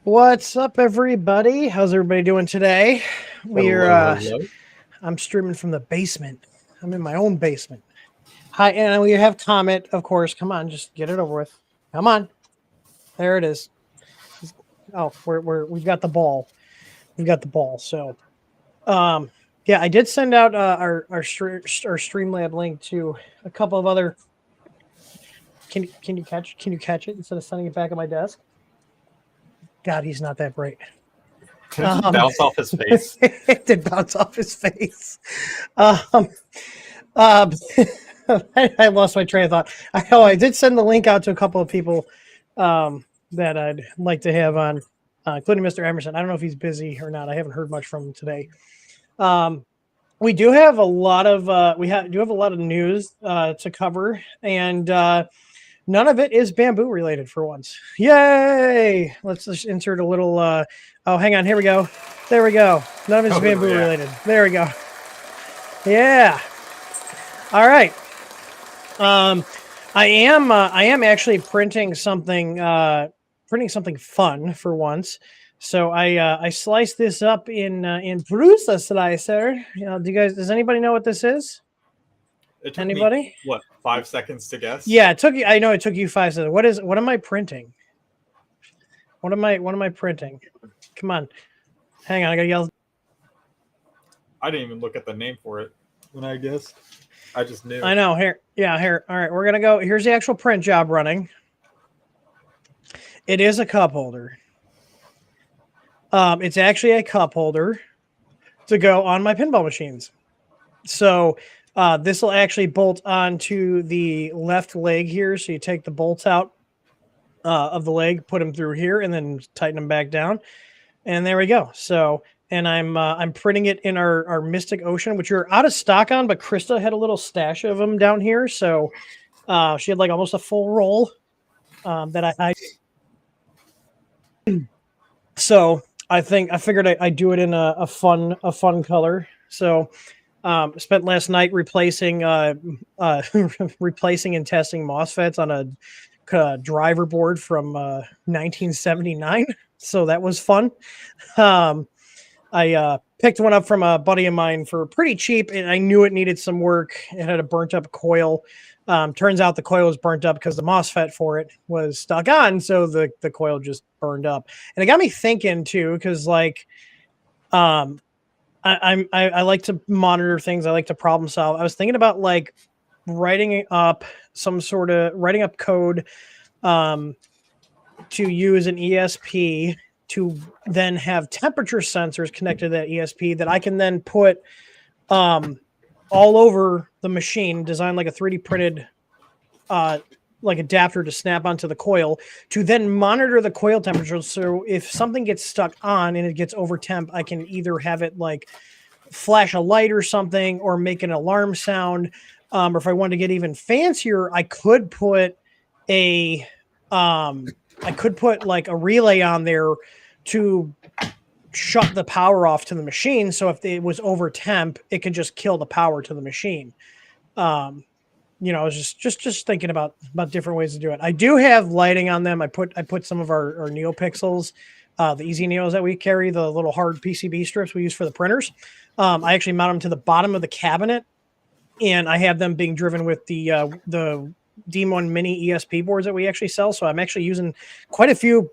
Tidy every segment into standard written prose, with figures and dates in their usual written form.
What's up, everybody? How's everybody doing today? I'm streaming from the basement. I'm in my own basement. Hi, and we have Comet, of course. Come on, just get it over with. Come on. There it is. Oh, we've got the ball. We've got the ball. So, yeah, I did send out our Streamlab link to a couple of other. Can you catch it instead of sending it back at my desk? God, he's not that bright. Did it bounce off his face? It did bounce off his face. I lost my train of thought. I did send the link out to a couple of people that I'd like to have on, including Mr. Emerson. I don't know if he's busy or not. I haven't heard much from him today. We do have a lot of news to cover, and none of it is bamboo related for once. Yay! Let's just insert a little. Oh, hang on. Here we go. There we go. None of it is bamboo related. There we go. Yeah. All right. I am actually printing something fun for once. So I sliced this up in Prusa slicer. Does anybody know what this is? Anybody? What, 5 seconds to guess? Yeah, I know it took you 5 seconds. What am I printing? What am I printing? Come on. Hang on, I gotta yell. I didn't even look at the name for it when I guessed. I just knew. I know. Here. All right, we're gonna go. Here's the actual print job running. It is a cup holder. It's actually a cup holder to go on my pinball machines. So this will actually bolt onto the left leg here. So you take the bolts out of the leg, put them through here, and then tighten them back down. And there we go. So, and I'm printing it in our Mystic Ocean, which you're out of stock on, but Krista had a little stash of them down here. So she had like almost a full roll that I so I figured I'd do it in a fun color. So spent last night replacing and testing MOSFETs on a driver board from 1979. So that was fun. I picked one up from a buddy of mine for pretty cheap, and I knew it needed some work. It had a burnt up coil. Turns out the coil was burnt up because the MOSFET for it was stuck on, so the coil just burned up. And it got me thinking too, because like I like to monitor things. I like to problem solve. I was thinking about like writing up code to use an ESP to then have temperature sensors connected to that ESP that I can then put all over the machine, designed like a 3D printed like adapter to snap onto the coil to then monitor the coil temperature. So if something gets stuck on and it gets over temp, I can either have it like flash a light or something or make an alarm sound. Or if I wanted to get even fancier, I could put a like a relay on there to shut the power off to the machine. So if it was over temp, it could just kill the power to the machine. I was just thinking about different ways to do it. I do have lighting on them. I put some of our NeoPixels, the Easy Neos that we carry, the little hard PCB strips we use for the printers. I actually mount them to the bottom of the cabinet, and I have them being driven with the D1 Mini ESP boards that we actually sell. So I'm actually using quite a few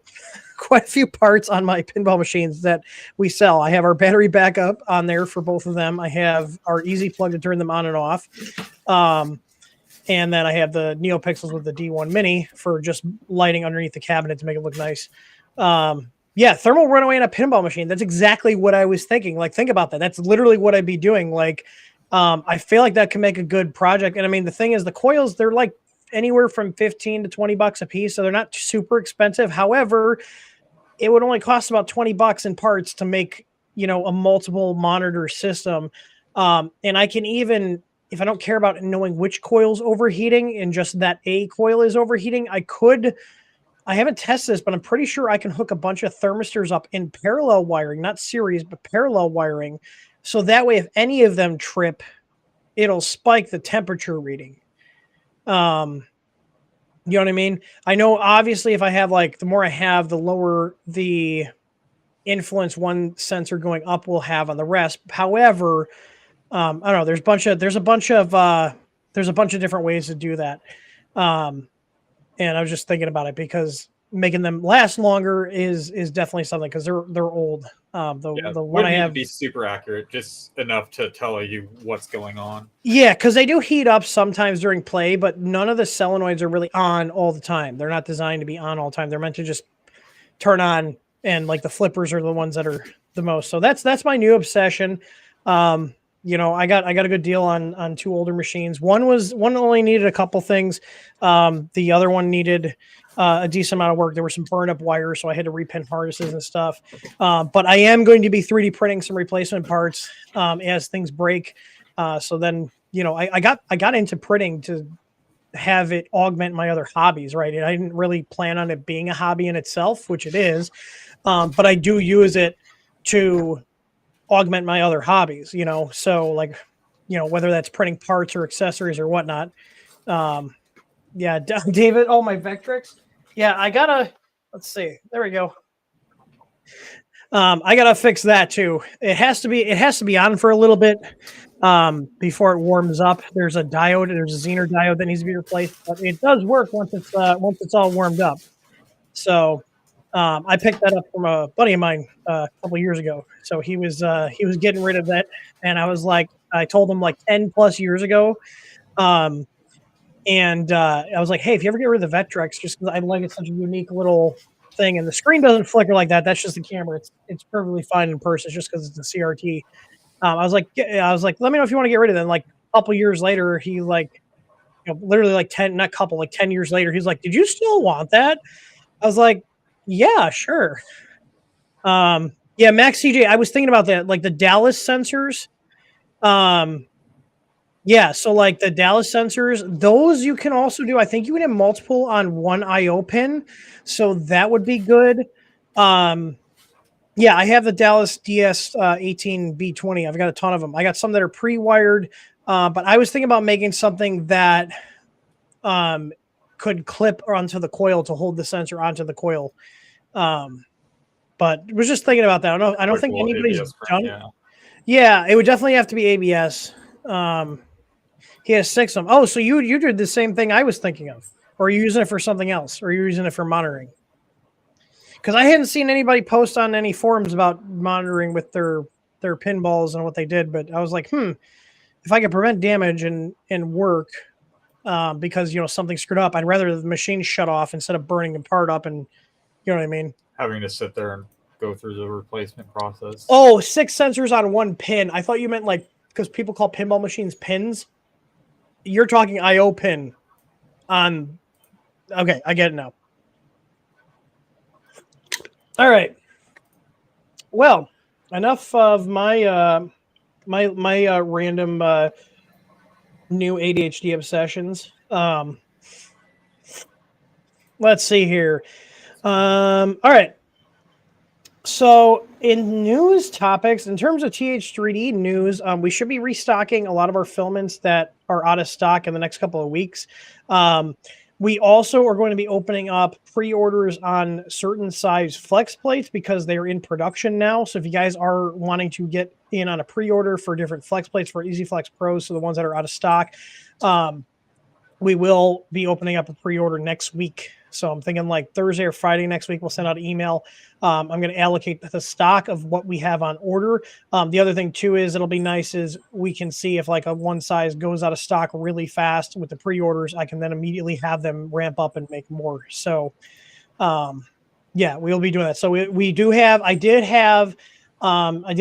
parts on my pinball machines that we sell. I have our battery backup on there for both of them. I have our easy plug to turn them on and off. And then I have the NeoPixels with the D1 Mini for just lighting underneath the cabinet to make it look nice. Thermal runaway in a pinball machine. That's exactly what I was thinking. Like, think about that. That's literally what I'd be doing. Like, I feel like that can make a good project. And I mean, the thing is, the coils, they're like anywhere from 15 to 20 bucks a piece. So they're not super expensive. However, it would only cost about 20 bucks in parts to make, a multiple monitor system. And I can even, if I don't care about knowing which coil's overheating and just that a coil is overheating, I haven't tested this, but I'm pretty sure I can hook a bunch of thermistors up in parallel wiring, not series, but parallel wiring. So that way, if any of them trip, it'll spike the temperature reading. You know what I mean? I know obviously if I have the more I have, the lower the influence one sensor going up will have on the rest. However, I don't know. There's a bunch of different ways to do that. And I was just thinking about it because making them last longer is definitely something because they're old. The one I have to be super accurate, just enough to tell you what's going on. Yeah, because they do heat up sometimes during play, but none of the solenoids are really on all the time. They're not designed to be on all the time. They're meant to just turn on, and like the flippers are the ones that are the most. So that's my new obsession. I got a good deal on two older machines. One only needed a couple things. The other one needed a decent amount of work. There were some burned up wires, so I had to repin harnesses and stuff. But I am going to be 3D printing some replacement parts as things break. So then, I got into printing to have it augment my other hobbies, right? And I didn't really plan on it being a hobby in itself, which it is. But I do use it to augment my other hobbies, so whether that's printing parts or accessories or whatnot. David, my Vectrix. Yeah, let's see. There we go. I gotta fix that too. It has to be on for a little bit before it warms up. There's a Zener diode that needs to be replaced, but it does work once it's all warmed up. So I picked that up from a buddy of mine a couple years ago. So he was getting rid of that, and I told him 10 plus years ago. And I was like, hey, if you ever get rid of the Vectrex, just because I like it's such a unique little thing, and the screen doesn't flicker like that. That's just the camera. It's perfectly fine in person. It's just because it's a CRT. I was like, let me know if you want to get rid of it. And a couple years later, he literally 10 years later, he's like, did you still want that? I was like, yeah, sure. Max CJ, I was thinking about that, the Dallas sensors. So the Dallas sensors, those you can also do. I think you can have multiple on one IO pin, so that would be good. I have the Dallas DS 18B20. I've got a ton of them. I got some that are pre-wired, but I was thinking about making something that could clip onto the coil to hold the sensor onto the coil. But was just thinking about that. I don't think anybody's done. Yeah, it would definitely have to be ABS. He has 6 of them. Oh, so you did the same thing I was thinking of. Or are you using it for something else? Or are you using it for monitoring? Because I hadn't seen anybody post on any forums about monitoring with their pinballs and what they did. But I was like, if I could prevent damage and work because, something screwed up, I'd rather the machine shut off instead of burning the part up and, you know what I mean? Having to sit there and go through the replacement process. Oh, 6 sensors on one pin. I thought you meant because people call pinball machines pins. You're talking IO pin on. Okay, I get it now. All right. Well, enough of my my random new ADHD obsessions. Let's see here. All right. So, in news topics, in terms of TH3D news, we should be restocking a lot of our filaments that are out of stock in the next couple of weeks. We also are going to be opening up pre-orders on certain size flex plates because they're in production now. So, if you guys are wanting to get in on a pre-order for different flex plates for Easy Flex Pros, so the ones that are out of stock, we will be opening up a pre-order next week. So I'm thinking like Thursday or Friday next week, we'll send out an email. I'm going to allocate the stock of what we have on order. The other thing too is it'll be nice is we can see if like a one size goes out of stock really fast with the pre-orders. I can then immediately have them ramp up and make more. So yeah, we'll be doing that. So we do have, I did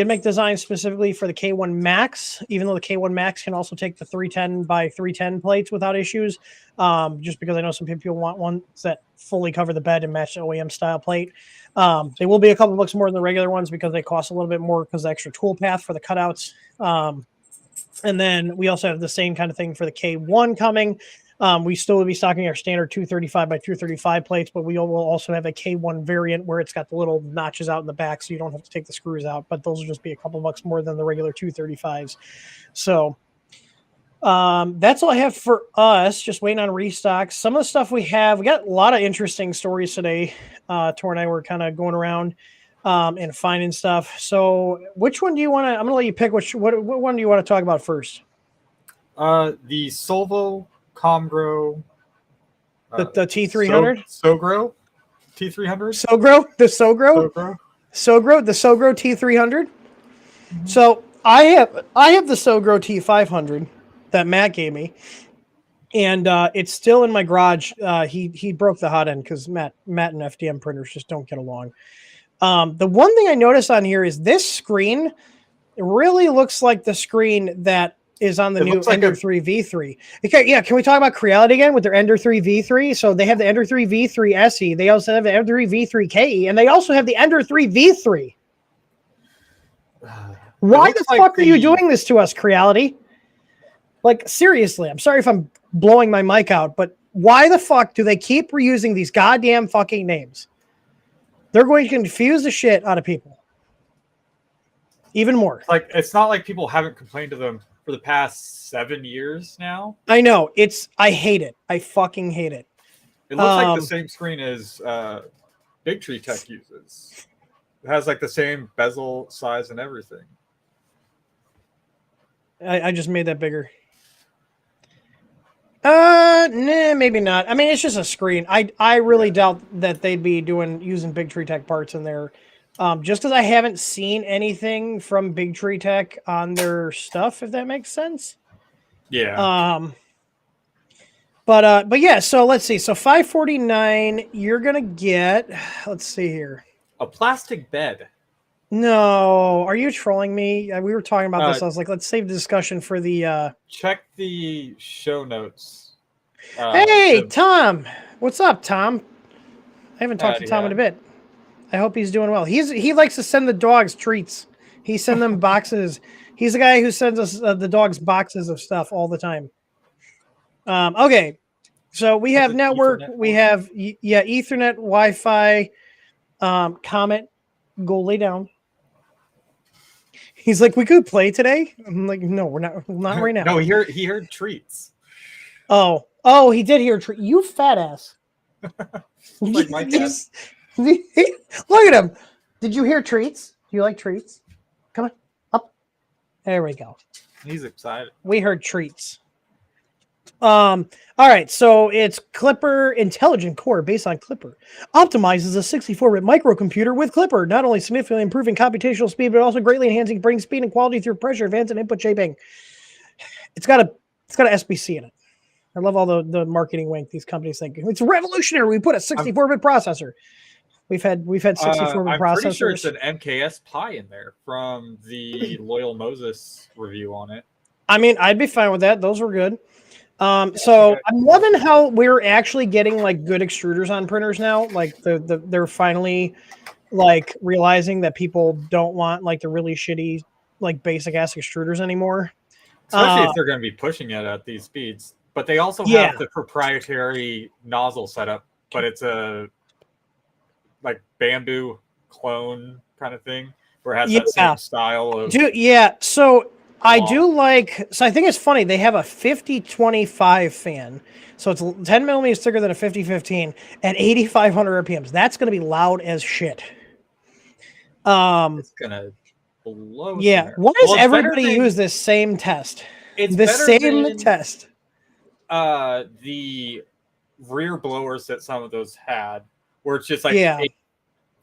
make designs specifically for the K1 Max, even though the K1 Max can also take the 310 by 310 plates without issues. Just because I know some people want ones that fully cover the bed and match the OEM style plate. They will be a couple bucks more than the regular ones because they cost a little bit more because of the extra tool path for the cutouts. And then we also have the same kind of thing for the K1 coming. We still will be stocking our standard 235 by 235 plates, but we will also have a K1 variant where it's got the little notches out in the back, so you don't have to take the screws out. But those will just be a couple bucks more than the regular 235s. So that's all I have for us. Just waiting on restocks. Some of the stuff we got a lot of interesting stories today. Tor and I were kind of going around and finding stuff. So which one do you want to? I'm going to let you pick. What one do you want to talk about first? The Solvo Comgrow. The T300? Sogro T300? Sogro? The Sogro? Sogro? The Sogro T300? Mm-hmm. So I have the Sogro T500 that Matt gave me. And it's still in my garage. He broke the hot end because Matt and FDM printers just don't get along. The one thing I noticed on here is this screen really looks like the screen that is on the new Ender 3 V3. Okay, yeah, can we talk about Creality again with their Ender 3 V3? So they have the Ender 3 V3 SE. They also have the Ender 3 V3 KE, and they also have the Ender 3 V3. Why the fuck are you doing this to us, Creality? Like, seriously, I'm sorry if I'm blowing my mic out, but why the fuck do they keep reusing these goddamn fucking names? They're going to confuse the shit out of people. Even more. Like, it's not like people haven't complained to them for the past 7 years now. I know. I hate it. I fucking hate it. It looks like the same screen as Big Tree Tech uses. It has like the same bezel size and everything. I just made that bigger. Nah, maybe not. I mean, it's just a screen. I really doubt that they'd be using Big Tree Tech parts in there. Just because I haven't seen anything from Big Tree Tech on their stuff, if that makes sense. Yeah. But yeah, so let's see. So $549, you're gonna get, let's see here. A plastic bed. No, are you trolling me? We were talking about this. I was like, let's save the discussion for the check the show notes. Hey, Tom. What's up, Tom? I haven't talked to Tom in a bit. I hope he's doing well. He likes to send the dogs treats. He sends them boxes. He's the guy who sends us the dogs boxes of stuff all the time. Okay. So we have network. We have Ethernet, Wi-Fi, Comet. Go lay down. He's like, we could play today. I'm like, no, we're not right now. No, he heard treats. Oh, he did hear treat. You fat ass. Like my dad. Look at him. Did you hear treats? Do you like treats? Come on, up. There we go. He's excited. We heard treats. All right, so it's Clipper Intelligent Core based on Clipper. Optimizes a 64-bit microcomputer with Clipper, not only significantly improving computational speed, but also greatly enhancing brain speed and quality through pressure advance and input shaping. It's got a SBC in it. I love all the marketing wink these companies think. It's revolutionary. We put a 64-bit processor. We've had 64-bit I'm pretty sure it's processors. an MKS Pi in there from the Loyal Moses review on it. I mean, I'd be fine with that. Those were good. I So think I'm loving how we're actually getting like good extruders on printers now. Like they're finally like realizing that people don't want like the really shitty like basic ass extruders anymore. Especially if they're going to be pushing it at these speeds. But they also Yeah. have the proprietary nozzle setup, but it's a like bamboo clone kind of thing where it has that same style of So I law. do like, so I think it's funny. They have a 5025 fan. So it's 10 millimeters thicker than a 5015 at 8,500 RPMs. That's going to be loud as shit. It's going to blow. Yeah. Why does everybody use this same test? It's the better same than, test. The rear blowers that some of those had, where it's just like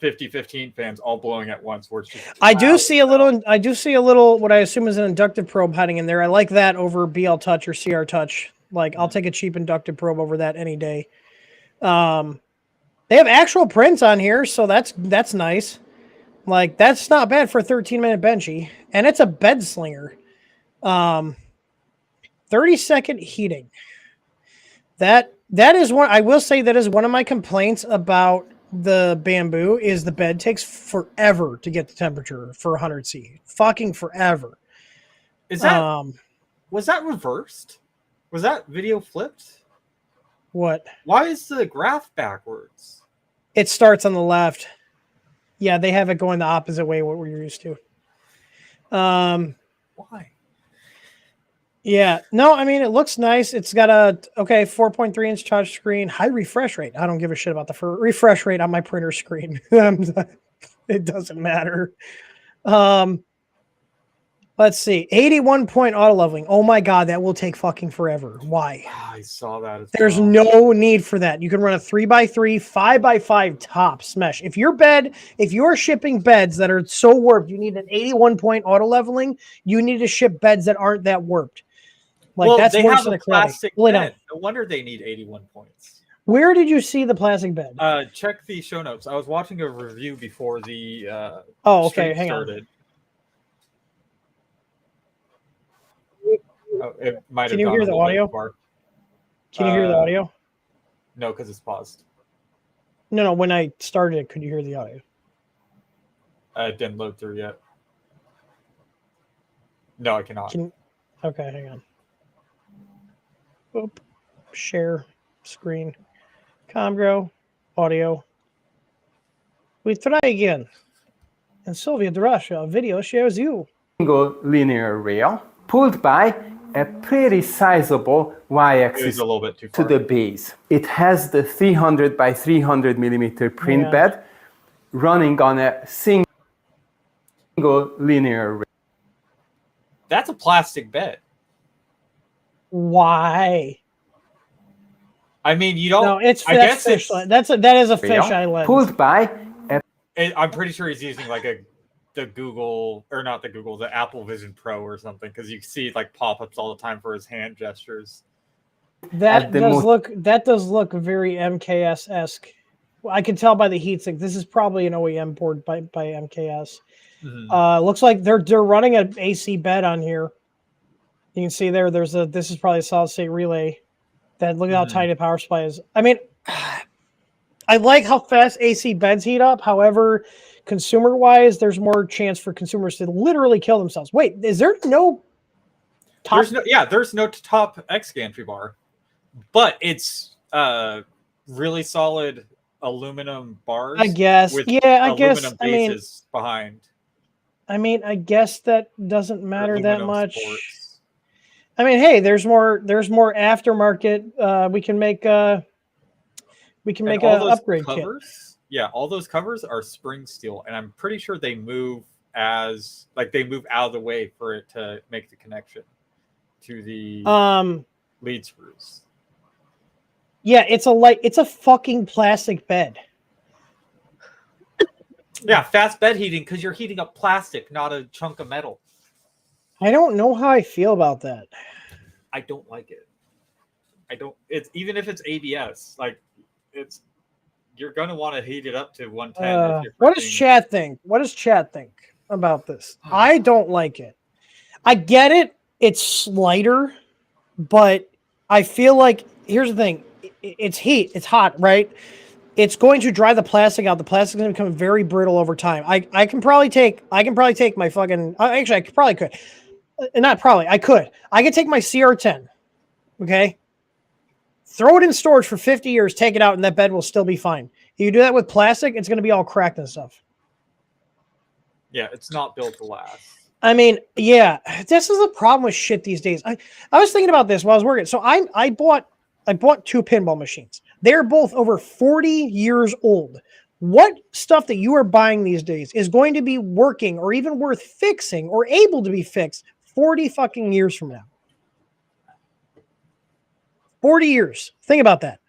50-15 fans all blowing at once. Where it's just I do see a little what I assume is an inductive probe hiding in there. I like that over BL Touch or CR Touch. Like I'll take a cheap inductive probe over that any day. They have actual prints on here, so that's nice. Like that's not bad for a 13-minute benchy, and it's a bed slinger. 30-second heating. That is one. I will say that is one of my complaints about the Bamboo is the bed takes forever to get the temperature for 100C. Fucking forever. Is that was that reversed? Was that video flipped? What? Why is the graph backwards? It starts on the left. Yeah, they have it going the opposite way what we're used to. Why? Yeah, no, I mean, it looks nice. It's got a, 4.3-inch touch screen, high refresh rate. I don't give a shit about the refresh rate on my printer screen. It doesn't matter. Let's see. 81-point auto leveling. Oh my God, that will take fucking forever. Why? I saw that. There's no need for that. You can run a 3x3, 5x5 tops mesh. If you're shipping beds that are so warped, you need an 81-point auto leveling. You need to ship beds that aren't that warped. Like that's they worse have than a a plastic bed. No wonder they need 81 points. Where did you see the plastic bed? Check the show notes. I was watching a review before the Hang started. On. Can you hear the audio? Can you hear the audio? No, because it's paused. No. When I started it, could you hear the audio? It didn't load through yet. No, I cannot. Okay, hang on. Oop. Share screen. Comgrow. Audio. We try again. And Soviet Russia video shares you. Single linear rail pulled by a pretty sizable y-axis a little bit too to far. the base. It has the 300 by 300 millimeter print bed running on a single linear rail. That's a plastic bed. Why? I mean, you don't. No, that's fish. That is a fisheye lens. Pulled by a. I'm pretty sure he's using like the Apple Vision Pro or something, because you see like pop-ups all the time for his hand gestures. That does look very MKS-esque. I can tell by the heatsink. This is probably an OEM board by MKS. Mm-hmm. Looks like they're running an AC bed on here. You can see this is probably a solid state relay. Look at how tight the power supply is. I mean, I like how fast AC beds heat up. However, consumer-wise, there's more chance for consumers to literally kill themselves. Wait, is there no top? There's no top X gantry bar, but it's really solid aluminum bars. I guess. Bases behind. I mean, I guess that doesn't matter that much. Sports. I mean, hey, there's more aftermarket. We can make an upgrade covers, kit. Yeah, all those covers are spring steel, and I'm pretty sure they move out of the way for it to make the connection to the lead screws. Yeah, it's a fucking plastic bed. Yeah, fast bed heating, because you're heating up plastic, not a chunk of metal. I don't know how I feel about that. I don't like it. It's even if it's ABS, like you're gonna want to heat it up to 110. If you're What does printing- chat think? What does chat think about this? I don't like it. I get it. It's lighter, but I feel like here's the thing. It's heat. It's hot, right? It's going to dry the plastic out. The plastic is going to become very brittle over time. I can probably take my fucking actually I probably could. Not probably. I could. I could take my CR10. Okay. Throw it in storage for 50 years, take it out, and that bed will still be fine. If you do that with plastic, it's going to be all cracked and stuff. Yeah, it's not built to last. I mean, yeah, this is the problem with shit these days. I was thinking about this while I was working. So I bought 2 pinball machines. They're both over 40 years old. What stuff that you are buying these days is going to be working or even worth fixing or able to be fixed 40 fucking years from now? 40 years. Think about that.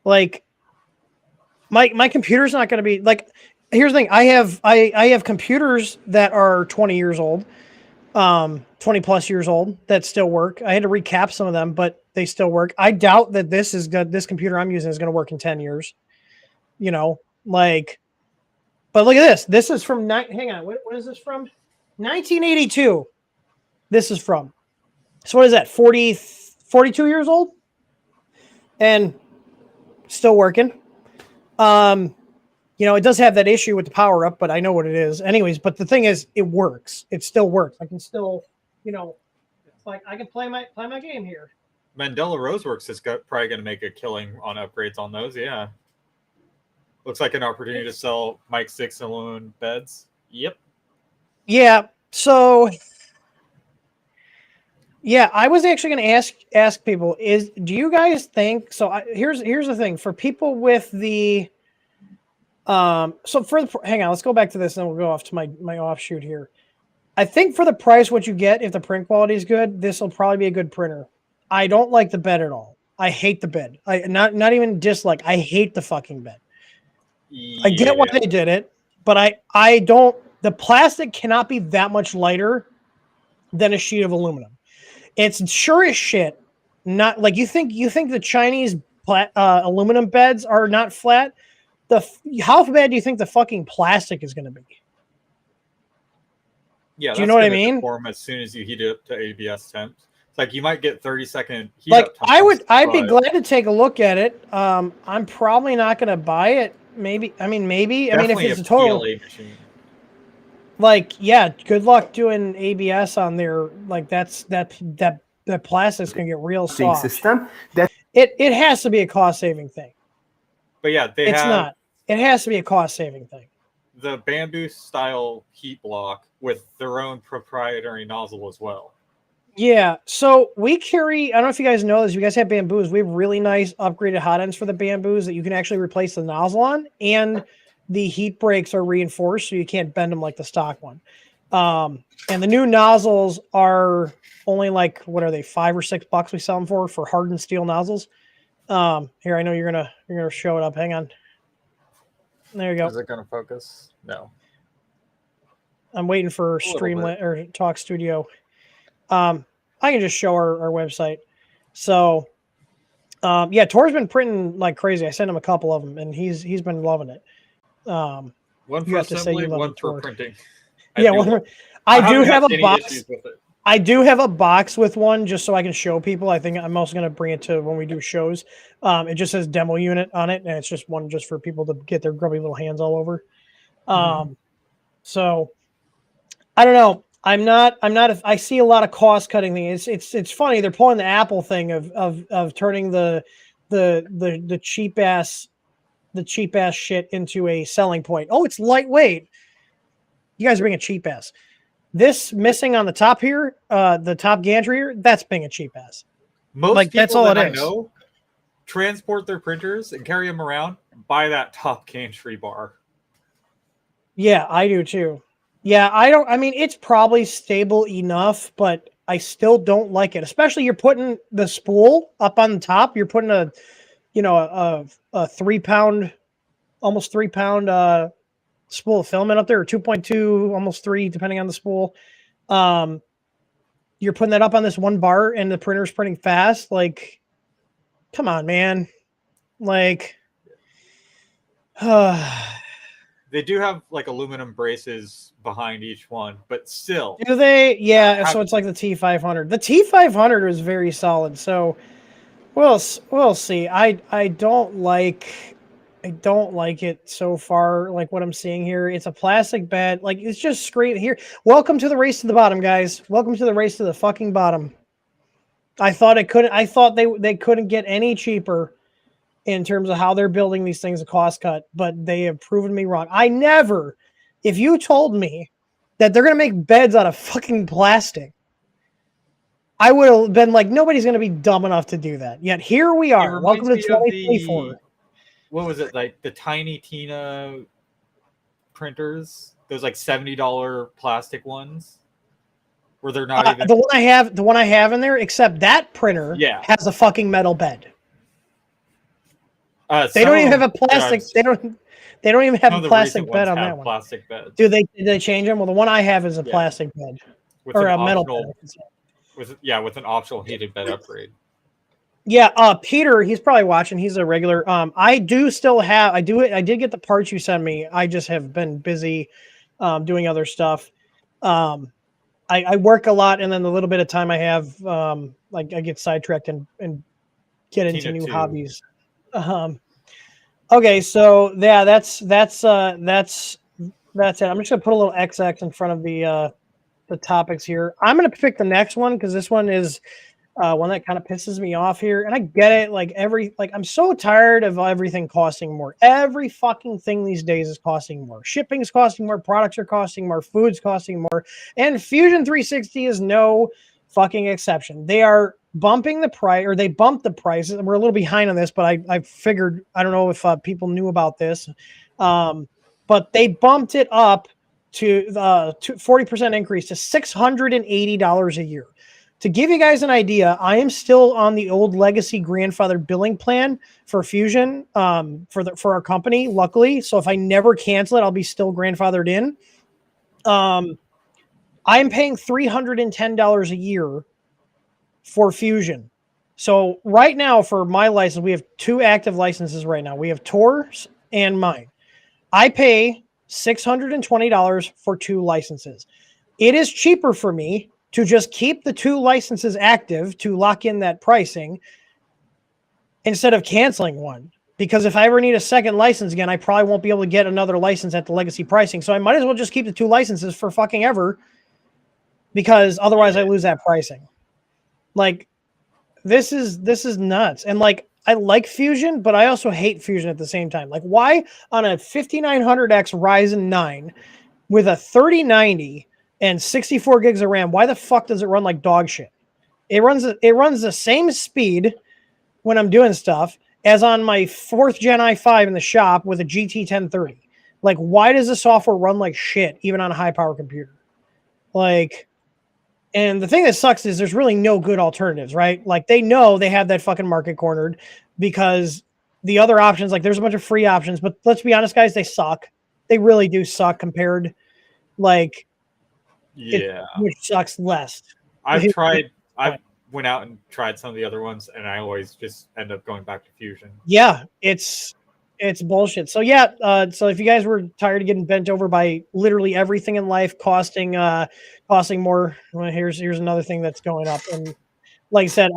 Like, my computer's not going to be like. Here's the thing. I have computers that are 20 years old, 20 plus years old that still work. I had to recap some of them, but they still work. I doubt that this is good. This computer I'm using is going to work in 10 years. You know, like, but look at this. This is from hang on. What is this from? 1982. This is from. So what is that? 42 years old, and still working. You know, it does have that issue with the power up, but I know what it is. Anyways, but the thing is, it works. It still works. I can still, you know, like I can play my game here. Mandela Roseworks is probably going to make a killing on upgrades on those. Yeah. Looks like an opportunity to sell Mike 6 Saloon beds. Yep. Yeah. So, yeah, I was actually going to ask people: do you guys think? So here's the thing for people with the. So hang on, let's go back to this and then we'll go off to my offshoot here. I think for the price, what you get, if the print quality is good, this will probably be a good printer. I don't like the bed at all. I hate the bed. Not even dislike. I hate the fucking bed. Yeah. I get why they did it, but I don't, the plastic cannot be that much lighter than a sheet of aluminum. It's sure as shit. Not like you think the Chinese aluminum beds are not flat. How bad do you think the fucking plastic is going to be? Yeah, do you know what I mean? Deform as soon as you heat it up to ABS temps. It's like you might get 30-second heat like up times, I'd be glad to take a look at it. I'm probably not going to buy it. Maybe. I mean, if it's a total PLA machine. Like, yeah, good luck doing ABS on there. Like that plastic's going to get real soft. System that it has to be a cost saving thing. But yeah, it's not. It has to be a cost saving thing. The bamboo style heat block with their own proprietary nozzle as well. Yeah. So we carry, I don't know if you guys know this, you guys have bamboos. We have really nice upgraded hot ends for the bamboos that you can actually replace the nozzle on, and the heat breaks are reinforced so you can't bend them like the stock one. And the new nozzles are only like, what are they, $5 or $6 we sell them for hardened steel nozzles. Here, I know you're gonna show it up. Hang on. There you go. Is it gonna focus? No. I'm waiting for Streamlit or Talk Studio. I can just show our website. So, yeah, Tor's been printing like crazy. I sent him a couple of them, and he's been loving it. One for assembly, one for printing. I do have a box. I do have a box with one just so I can show people. I think I'm also going to bring it to when we do shows. It just says demo unit on it, and it's just one just for people to get their grubby little hands all over. So I don't know. I'm not. I see a lot of cost cutting things. It's funny. They're pulling the Apple thing of turning the cheap ass shit into a selling point. Oh, it's lightweight. You guys are being a cheap ass. This missing on the top here, the top gantry here, that's being a cheap ass. Most like people that's all that it I is. know transport their printers and carry them around. Buy that top gantry bar. Yeah, I do too. Yeah, I mean, it's probably stable enough, but I still don't like it. Especially you're putting the spool up on the top. You're putting a 3 pound, almost 3 pound spool of filament up there, or 2.2, almost 3, depending on the spool. You're putting that up on this one bar, and the printer's printing fast. Like, come on, man. Like, They do have like aluminum braces behind each one, but still. Do they? Yeah. So it's like the T500. The T500 is very solid. So we'll see. I don't like it so far. Like what I'm seeing here, it's a plastic bed. Like it's just screaming here. Welcome to the race to the bottom, guys. Welcome to the race to the fucking bottom. I thought they couldn't get any cheaper in terms of how they're building these things, a cost cut, but they have proven me wrong. If you told me that they're going to make beds out of fucking plastic, I would have been like, nobody's going to be dumb enough to do that. Yet here we are. Welcome to 2024. What was it, like the Tiny Tina printers? Those like $70 plastic ones? Where they're not even the one I have in there, except that printer has a fucking metal bed. They don't even have a plastic. They don't even have a plastic bed on that one. Plastic beds. Did they change them? Well, the one I have is a plastic bed or a metal bed. With an optional heated bed upgrade. Yeah, Peter, he's probably watching. He's a regular. I did get the parts you sent me. I just have been busy doing other stuff. I work a lot, and then the little bit of time I have, like I get sidetracked and get into new hobbies. Okay, so yeah, that's it. I'm just gonna put a little XX in front of the topics here. I'm gonna pick the next one because this one is one that kind of pisses me off here, and I get it. I'm so tired of everything costing more. Every fucking thing these days is costing more. Shipping is costing more. Products are costing more. Food's costing more. And Fusion 360 is no fucking exception. They are bumping the price, or they bumped the prices. And we're a little behind on this, but I figured, I don't know if people knew about this, but they bumped it up to 40% increase to $680 a year. To give you guys an idea, I am still on the old legacy grandfather billing plan for Fusion for our company, luckily. So if I never cancel it, I'll be still grandfathered in. I'm paying $310 a year for Fusion. So right now for my license, we have 2 active licenses right now. We have Tor's and mine. I pay $620 for 2 licenses. It is cheaper for me to just keep the 2 licenses active to lock in that pricing instead of canceling one. Because if I ever need a second license again, I probably won't be able to get another license at the legacy pricing. So I might as well just keep the 2 licenses for fucking ever, because otherwise I lose that pricing. Like, this is nuts. And like, I like Fusion, but I also hate Fusion at the same time. Like, why on a 5900X Ryzen 9 with a 3090 and 64 gigs of RAM, why the fuck does it run like dog shit? It runs the same speed when I'm doing stuff as on my 4th Gen i5 in the shop with a GT 1030. Like, why does the software run like shit even on a high power computer? Like, and the thing that sucks is there's really no good alternatives, right? Like, they know they have that fucking market cornered because the other options, like, there's a bunch of free options, but let's be honest, guys, they suck. They really do suck compared, like, which sucks less. I went out and tried some of the other ones, and I always just end up going back to Fusion. Yeah, it's bullshit. So yeah, so if you guys were tired of getting bent over by literally everything in life costing more, well, here's another thing that's going up. And like I said,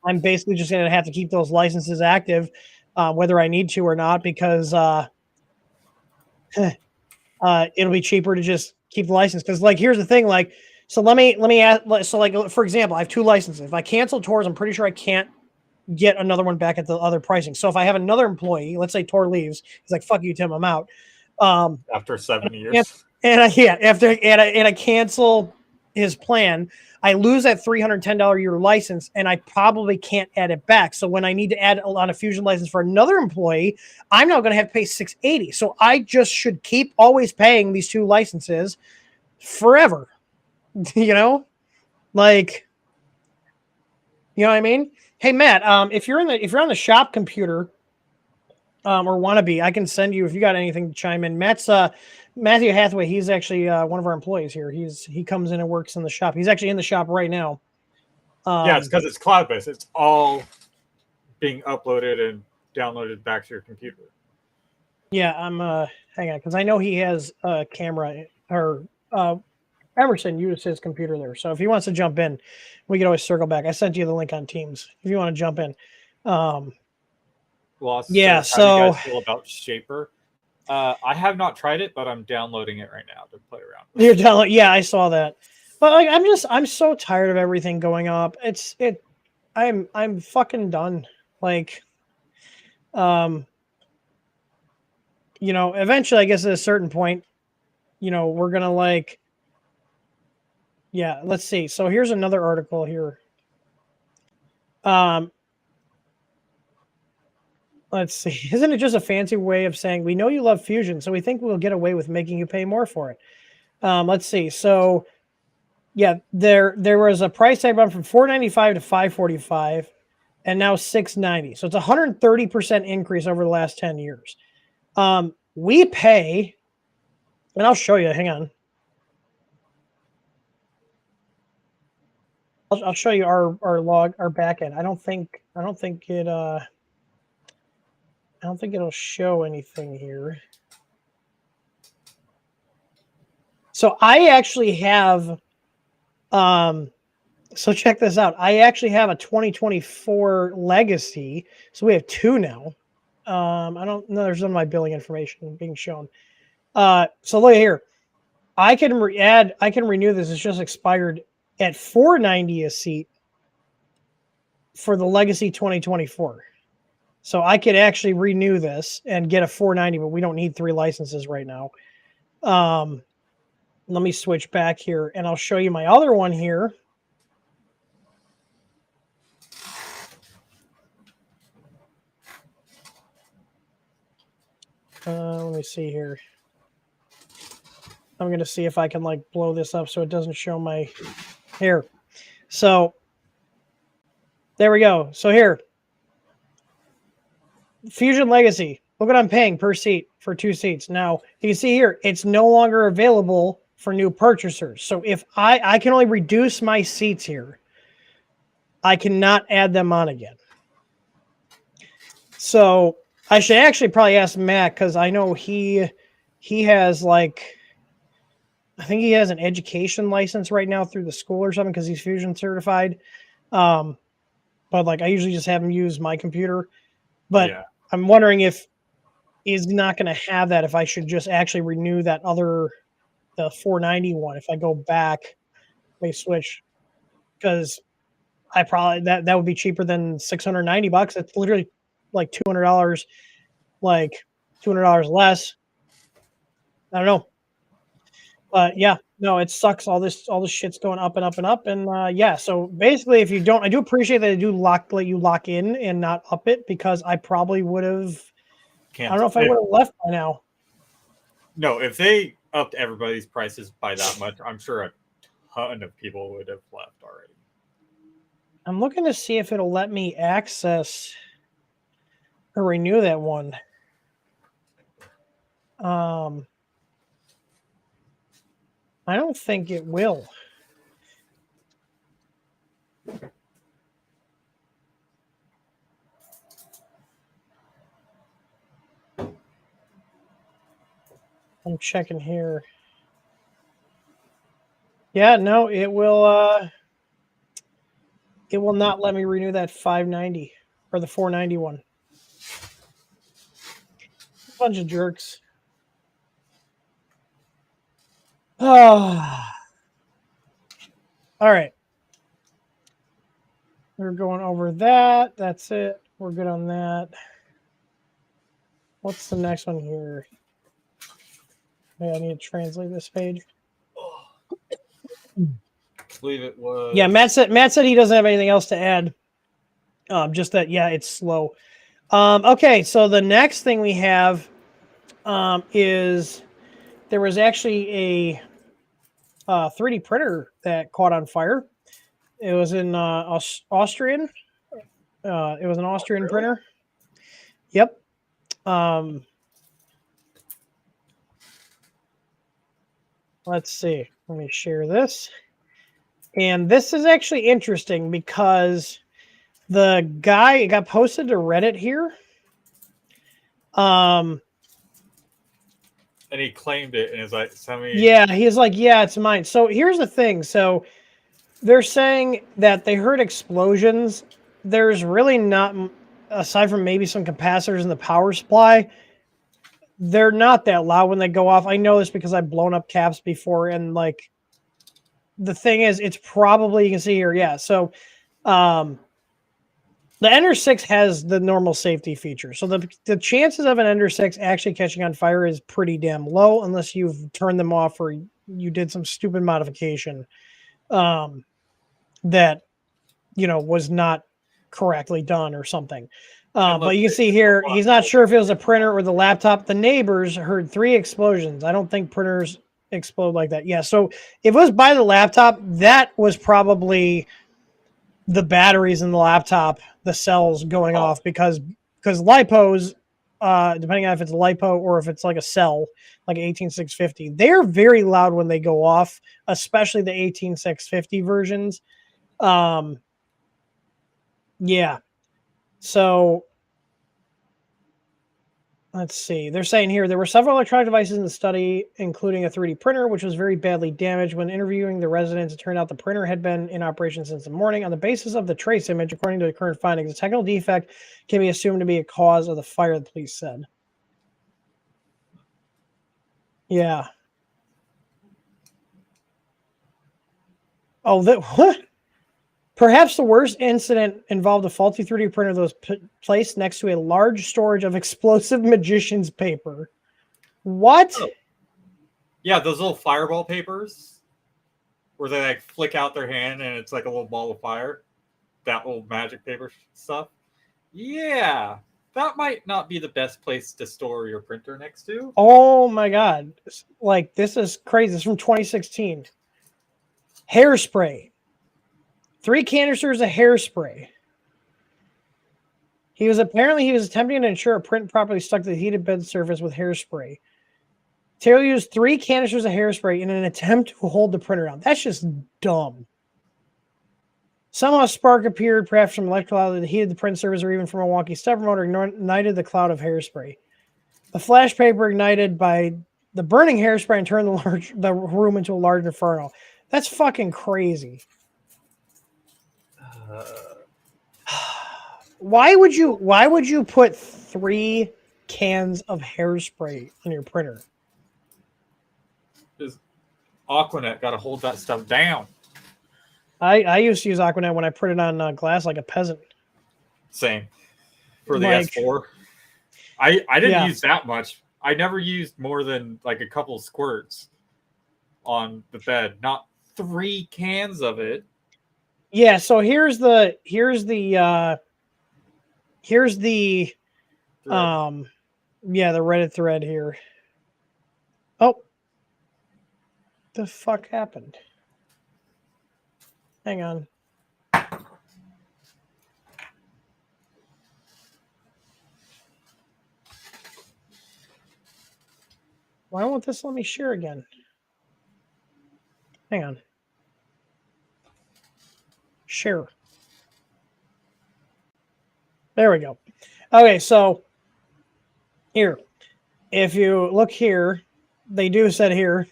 I'm basically just gonna have to keep those licenses active, whether I need to or not, because it'll be cheaper to just keep the license. Because like, here's the thing, like, so let me ask. So like, for example, I have 2 licenses. If I cancel Tor's, I'm pretty sure I can't get another one back at the other pricing. So if I have another employee, let's say Tor leaves, he's like, "Fuck you, Tim, I'm out." After 7 years, and I cancel his plan, I lose that $310 a year license, and I probably can't add it back. So when I need to add on a Fusion license for another employee, I'm now going to have to pay $680. So I just should keep always paying these 2 licenses forever. You know, like, you know what I mean? Hey Matt, if you're on the shop computer, or want to be, I can send you if you got anything to chime in. Matthew Hathaway. He's actually one of our employees here. He comes in and works in the shop. He's actually in the shop right now. Yeah, it's because it's cloud based. It's all being uploaded and downloaded back to your computer. Yeah, I'm hang on, because I know he has a camera, or Emerson used his computer there. So if he wants to jump in, we can always circle back. I sent you the link on Teams if you want to jump in. Lost Yeah, says, how do you so guys feel about Shaper? I have not tried it, but I'm downloading it right now to play around with. you're telling, yeah, I saw that. But like, I'm so tired of everything going up. I'm fucking done. Like, eventually, I guess at a certain point, we're gonna like, yeah. Let's see. So here's another article here. Let's see. Isn't it just a fancy way of saying we know you love Fusion, so we think we'll get away with making you pay more for it? Let's see. So, yeah, there was a price tag bump from $495 to $545, and now $690. So it's a 130% increase over the last 10 years. We pay, and I'll show you. Hang on. I'll show you our log, our backend. I don't think it'll show anything here. So I actually have, so check this out. I actually have a 2024 legacy. So we have two now. I don't know. There's none of my billing information being shown. So look here. I can renew this. It's just expired at $490 a seat for the legacy 2024. So I could actually renew this and get a $490, but we don't need 3 licenses right now. Let me switch back here and I'll show you my other one here. Let me see here. I'm going to see if I can like blow this up so it doesn't show my here. So there we go. So here, Fusion Legacy. Look what I'm paying per seat for 2 seats. Now you can see here, it's no longer available for new purchasers. So if I can only reduce my seats here, I cannot add them on again. So I should actually probably ask Matt, because I know he has like, I think he has an education license right now through the school or something because he's Fusion certified. But like I usually just have him use my computer. But yeah. I'm wondering if he's not going to have that, if I should just actually renew that the 491 if I go back, may switch, because I probably that would be cheaper than $690. It's literally like $200, like $200 less. I don't know. But yeah, no, it sucks. All this shit's going up and up and up. And yeah, so basically if you don't, I do appreciate that they do let you lock in and not up it, because I probably would have, I don't know if I would have left by now. No, if they upped everybody's prices by that much, I'm sure a ton of people would have left already. I'm looking to see if it'll let me access or renew that one. I don't think it will. I'm checking here. Yeah, no, it will not let me renew that 590 or the 491. A bunch of jerks. Oh. All right. We're going over that. That's it. We're good on that. What's the next one here? I need to translate this page. I believe it was. Yeah, Matt said he doesn't have anything else to add. Just that, yeah, it's slow. Okay, so the next thing we have is there was actually a 3D printer that caught on fire. It was in Austrian. It was an Austrian printer. Yep. Let's see. Let me share this. And this is actually interesting because the guy, it got posted to Reddit here. And he claimed it, and it's like, "Send me." Yeah, he's like, yeah, it's mine. So here's the thing. So they're saying that they heard explosions. There's really not, aside from maybe some capacitors in the power supply, they're not that loud when they go off. I know this because I've blown up caps before, and like the thing is, it's probably, you can see here, yeah. So the Ender 6 has the normal safety feature. So the chances of an Ender 6 actually catching on fire is pretty damn low unless you've turned them off or you did some stupid modification that, was not correctly done or something. But you can see here, he's not sure if it was a printer or the laptop. The neighbors heard 3 explosions. I don't think printers explode like that. Yeah, so if it was by the laptop, that was probably the batteries in the laptop, the cells going off because lipos, depending on if it's lipo or if it's like a cell, like 18650, they're very loud when they go off, especially the 18650 versions. Yeah. So let's see. They're saying here there were several electronic devices in the study, including a 3D printer, which was very badly damaged. When interviewing the residents, it turned out the printer had been in operation since the morning. On the basis of the trace image, according to the current findings, a technical defect can be assumed to be a cause of the fire, the police said. Yeah. Oh, what? Perhaps the worst incident involved a faulty 3D printer that was placed next to a large storage of explosive magician's paper. What? Oh. Yeah, those little fireball papers where they like flick out their hand and it's like a little ball of fire. That little magic paper stuff. Yeah, that might not be the best place to store your printer next to. Oh my God. Like, this is crazy. It's from 2016. Hairspray. 3 canisters of hairspray. He was attempting to ensure a print properly stuck to the heated bed surface with hairspray. Taylor used 3 canisters of hairspray in an attempt to hold the printer down. That's just dumb. Somehow a spark appeared, perhaps from electrical outlet that heated the print surface or even from a wonky stepper motor, ignited the cloud of hairspray. The flash paper ignited by the burning hairspray and turned the room into a large inferno. That's fucking crazy. Why would you put 3 cans of hairspray on your printer? Because Aquanet got to hold that stuff down. I used to use Aquanet when I printed on glass like a peasant. Same. For the S4. I didn't use that much. I never used more than like a couple squirts on the bed. Not 3 cans of it. Yeah, so here's the the Reddit thread here. Oh, the fuck happened? Hang on. Why won't this let me share again? Hang on. Share. There we go. Okay, so here, if you look here, they do said here,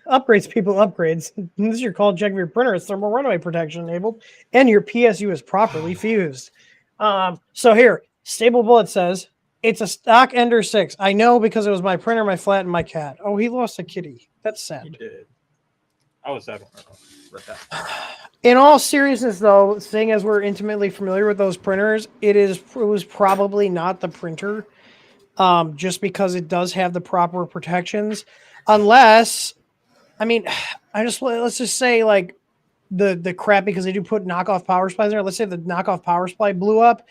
upgrades people upgrades. This is your call to check if your printer has thermal runaway protection enabled and your PSU is properly fused. So here, Stable Bullet says, it's a stock Ender 6. I know because it was my printer, my flat, and my cat. Oh, he lost a kitty. That's sad. He did. I was sad. In all seriousness, though, seeing as we're intimately familiar with those printers, it was probably not the printer, just because it does have the proper protections. Unless, I mean, let's just say like the crap, because they do put knockoff power supplies there. Let's say the knockoff power supply blew up.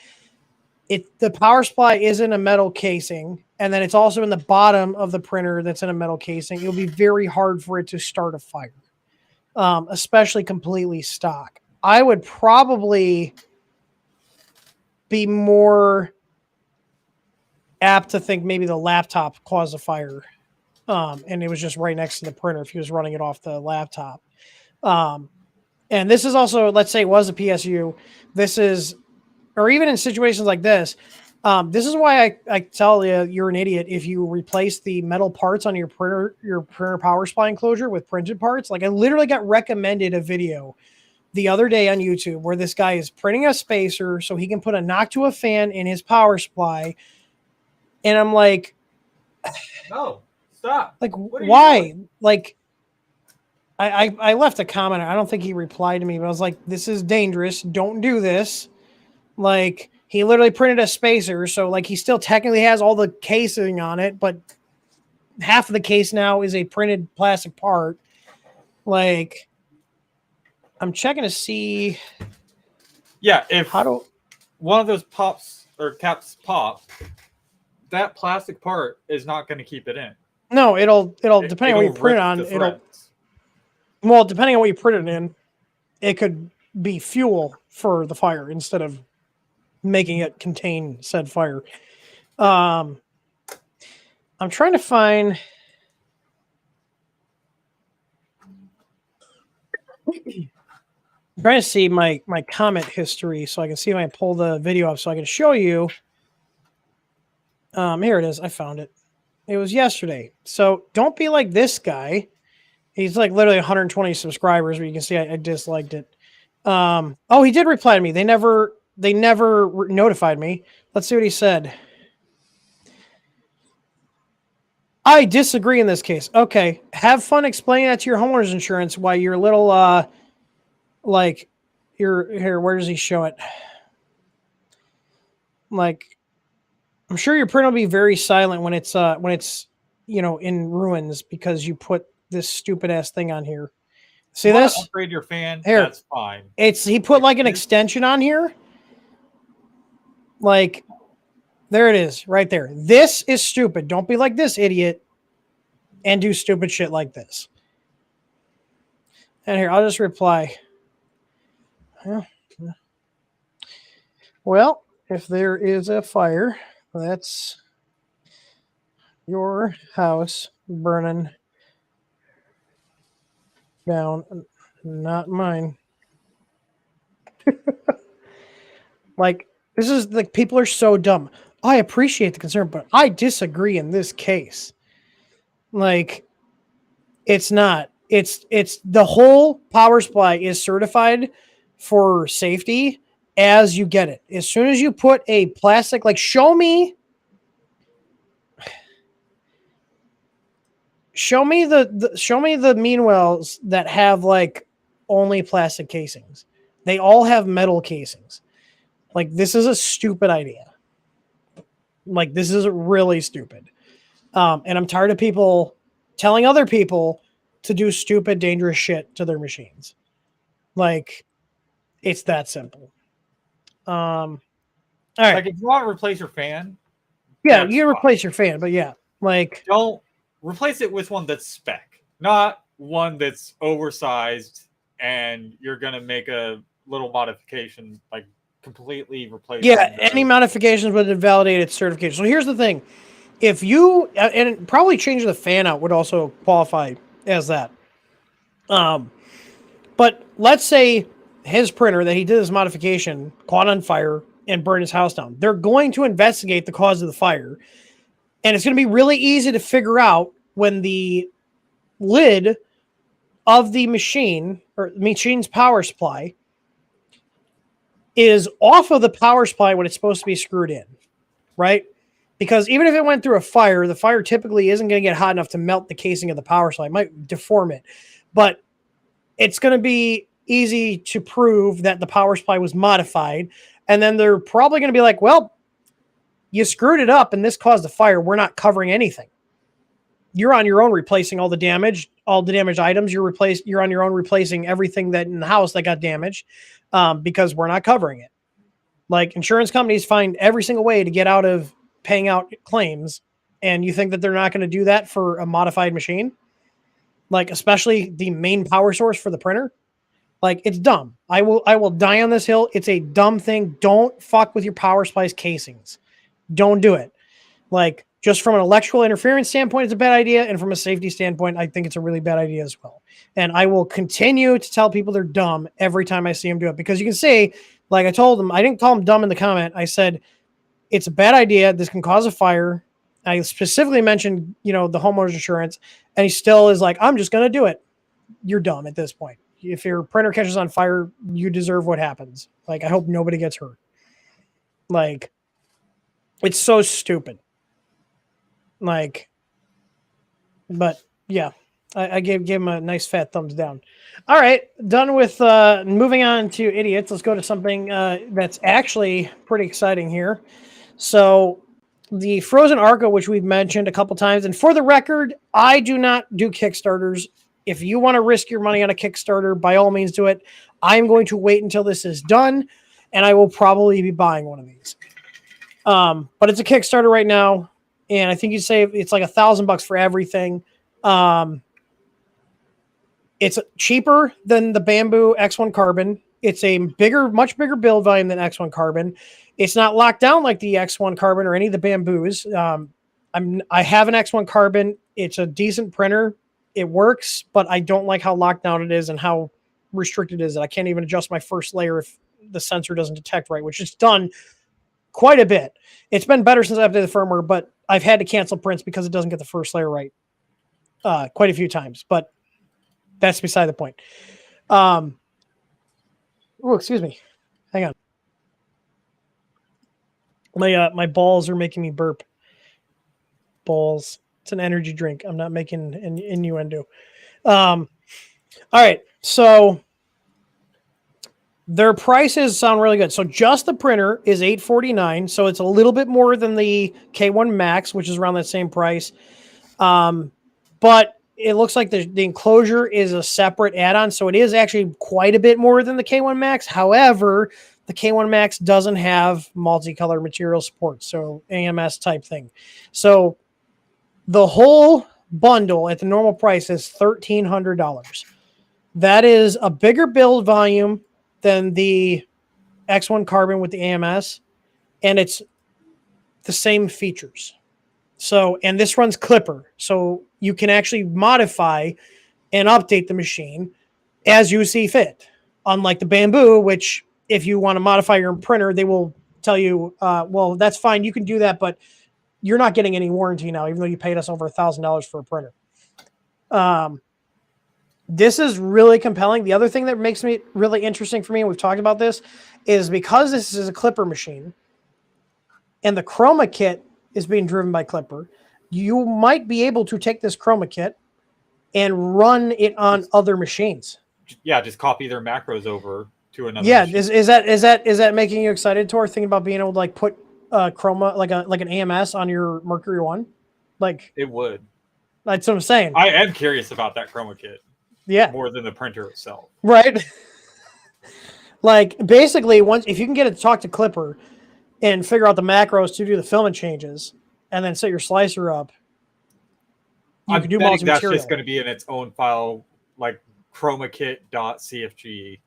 The power supply is in a metal casing, and then it's also in the bottom of the printer that's in a metal casing. It'll be very hard for it to start a fire. Especially completely stock. I would probably be more apt to think maybe the laptop caused a fire, and it was just right next to the printer if he was running it off the laptop. And this is also, let's say it was a PSU. This is, or even in situations like this, This is why I tell you you're an idiot if you replace the metal parts on your printer power supply enclosure with printed parts. Like I literally got recommended a video the other day on YouTube where this guy is printing a spacer so he can put a Noctua fan in his power supply. And I'm like, no, stop. Like, why? Like, I left a comment. I don't think he replied to me, but I was like, this is dangerous. Don't do this. Like, he literally printed a spacer. So, like, he still technically has all the casing on it, but half of the case now is a printed plastic part. Like, I'm checking to see. Yeah, if one of those pops or caps pop, that plastic part is not going to keep it in. No, it'll depending on what you print it on, well, depending on what you print it in, it could be fuel for the fire instead of making it contain said fire. I'm trying to find. I'm trying to see my comment history so I can see when I pull the video up so I can show you. Here it is. I found it. It was yesterday. So don't be like this guy. He's like literally 120 subscribers, but you can see I disliked it. Oh, he did reply to me. They never notified me. Let's see what he said. I disagree in this case. Okay. Have fun explaining that to your homeowner's insurance why your little like your here, where does he show it? Like, I'm sure your print will be very silent when it's in ruins because you put this stupid ass thing on here. See this? Upgrade your fan. Here. That's fine. He put like an extension on here. Like, there it is, right there. This is stupid. Don't be like this idiot and do stupid shit like this. And here, I'll just reply. Well, if there is a fire, that's your house burning down, not mine. Like, this is like, people are so dumb. I appreciate the concern, but I disagree in this case. Like, it's not. It's the whole power supply is certified for safety as you get it. As soon as you put a plastic, like, show me the Meanwells that have like only plastic casings. They all have metal casings. Like, this is a stupid idea. Like, this is really stupid. And I'm tired of people telling other people to do stupid, dangerous shit to their machines. Like, it's that simple. All right. Like, if you want to replace your fan, yeah, you can replace your fan, but yeah, like, don't replace it with one that's spec, not one that's oversized and you're gonna make a little modification, like completely replace. Yeah, any modifications would invalidate its certification. So here's the thing: if you and probably changing the fan out would also qualify as that. But let's say his printer that he did this modification caught on fire and burned his house down. They're going to investigate the cause of the fire. And it's going to be really easy to figure out when the lid of the machine or machine's power supply is off of the power supply when it's supposed to be screwed in, right? Because even if it went through a fire, the fire typically isn't going to get hot enough to melt the casing of the power supply. It might deform it, but it's going to be easy to prove that the power supply was modified. And then they're probably going to be like, well, you screwed it up and this caused the fire. We're not covering anything. You're on your own replacing all the damaged items. You're on your own replacing everything that in the house that got damaged because we're not covering it. Like, insurance companies find every single way to get out of paying out claims. And you think that they're not going to do that for a modified machine? Like, especially the main power source for the printer? Like, it's dumb. I will die on this hill. It's a dumb thing. Don't fuck with your power supply's casings. Don't do it. Like, just from an electrical interference standpoint, it's a bad idea. And from a safety standpoint, I think it's a really bad idea as well. And I will continue to tell people they're dumb every time I see them do it. Because you can see, like I told them, I didn't call them dumb in the comment. I said, It's a bad idea. This can cause a fire. I specifically mentioned, the homeowner's insurance, and he still is like, I'm just going to do it. You're dumb at this point. If your printer catches on fire, you deserve what happens. Like, I hope nobody gets hurt. Like, it's so stupid. Like, but yeah, I gave him a nice fat thumbs down. All right, done with moving on to idiots. Let's go to something that's actually pretty exciting here. So the Frozen Arca, which we've mentioned a couple times, and for the record, I do not do Kickstarters. If you want to risk your money on a Kickstarter, by all means do it. I'm going to wait until this is done, and I will probably be buying one of these. But it's a Kickstarter right now, and I think you save it's like $1,000 for everything. It's cheaper than the Bamboo X1 Carbon. It's a much bigger build volume than X1 Carbon. It's not locked down like the X1 Carbon or any of the Bamboos. I have an X1 Carbon. It's a decent printer. It works, but I don't like how locked down it is and how restricted it is. I can't even adjust my first layer if the sensor doesn't detect right, which is done quite a bit. It's been better since I updated the firmware, but I've had to cancel prints because it doesn't get the first layer right quite a few times. But that's beside the point. Oh, excuse me. Hang on. My balls are making me burp. Balls. It's an energy drink. I'm not making an innuendo. All right. So their prices sound really good. So just the printer is $849. So it's a little bit more than the K1 Max, which is around that same price. But it looks like the enclosure is a separate add-on. So it is actually quite a bit more than the K1 Max. However, the K1 Max doesn't have multicolor material support. So AMS type thing. So the whole bundle at the normal price is $1,300. That is a bigger build volume than the X1 Carbon with the AMS, and it's the same features. So, and this runs Clipper, so you can actually modify and update the machine as you see fit. Unlike the Bamboo, which if you want to modify your printer, they will tell you, well, that's fine, you can do that, but you're not getting any warranty now, even though you paid us over $1,000 for a printer. This is really compelling. The other thing that makes me really interesting for me, and we've talked about this, is because this is a Clipper machine and the Chroma kit is being driven by Clipper, you might be able to take this Chroma kit and run it on other machines. Yeah, just copy their macros over to another. Yeah, machine. is that making you excited, Tor? Thinking about being able to like put Chroma like an AMS on your Mercury One? Like it would. That's what I'm saying. I am curious about that Chroma kit. Yeah, more than the printer itself. Right. Like basically, if you can get it to talk to Clipper and figure out the macros to do the filament changes, and then set your slicer up, you can do multi-material. That's just going to be in its own file, like ChromaKit.cfg,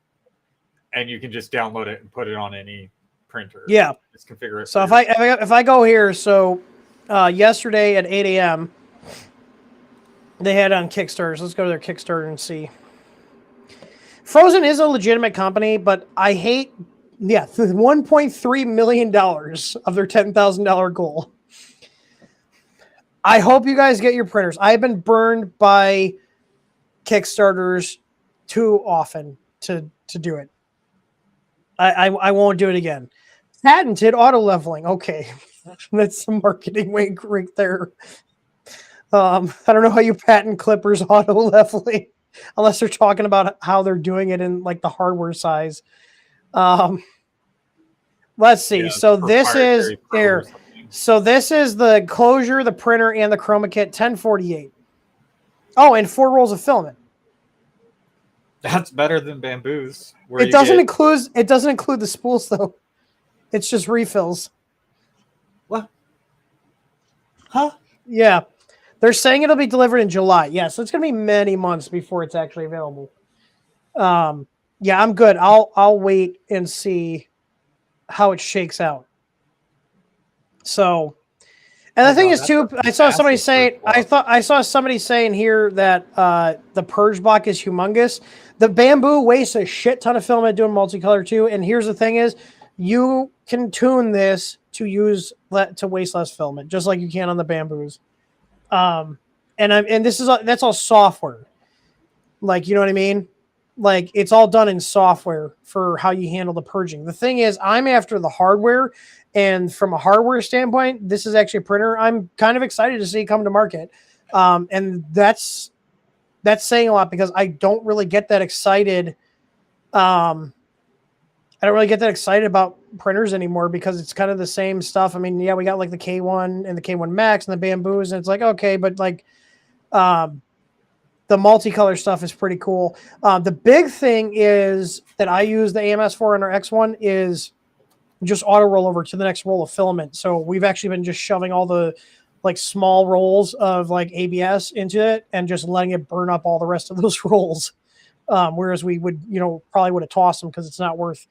and you can just download it and put it on any printer. Yeah, just configure it. So if I go here, so yesterday at 8 a.m. they had on Kickstarter. So let's go to their Kickstarter and see. Frozen is a legitimate company, but I hate, $1.3 million of their $10,000 goal. I hope you guys get your printers. I've been burned by Kickstarters too often to do it. I won't do it again. Patented auto leveling. Okay. That's some marketing wink right there. I don't know how you patent Clipper's auto leveling unless they're talking about how they're doing it in like the hardware size. Let's see. Yeah, so this is there. So this is the enclosure, the printer, and the Chroma kit, 1048. Oh, and 4 rolls of filament. That's better than Bamboo's. It doesn't include the spools though. It's just refills. What? Huh? Yeah. They're saying it'll be delivered in July. Yeah, so it's going to be many months before it's actually available. Yeah, I'm good. I'll wait and see how it shakes out. So, and the thing is too, I saw somebody saying here that the purge block is humongous. The Bamboo wastes a shit ton of filament doing multicolor too. And here's the thing is, you can tune this to waste less filament, just like you can on the bamboos. And that's all software. Like, you know what I mean? Like, it's all done in software for how you handle the purging. The thing is, I'm after the hardware, and from a hardware standpoint, this is actually a printer I'm kind of excited to see come to market. And that's saying a lot, because I don't really get that excited. I don't really get that excited about printers anymore, because it's kind of the same stuff. I mean, yeah, we got like the K1 and the K1 Max and the bamboos, and it's like, okay, but like, the multicolor stuff is pretty cool. The big thing is that I use the AMS for on our X1 is just auto rollover to the next roll of filament. So we've actually been just shoving all the like small rolls of like ABS into it and just letting it burn up all the rest of those rolls. Whereas we would, probably would have tossed them, because it's not worth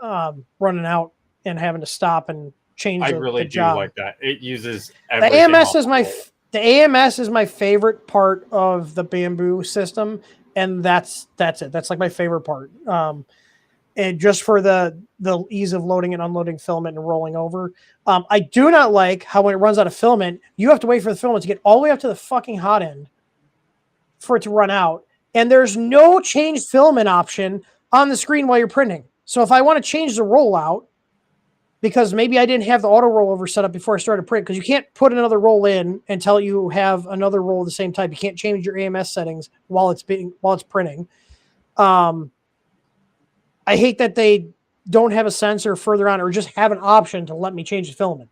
running out and having to stop and change I the really do job. like that. It uses The everything. The AMS is my favorite part of the bamboo system, and that's it. That's like my favorite part. And just for the ease of loading and unloading filament and rolling over. I do not like how when it runs out of filament, you have to wait for the filament to get all the way up to the fucking hot end for it to run out. And there's no change filament option on the screen while you're printing. So if I want to change the rollout, because maybe I didn't have the auto rollover set up before I started print, because you can't put another roll in until you have another roll of the same type. You can't change your AMS settings while it's printing. I hate that they don't have a sensor further on, or just have an option to let me change the filament.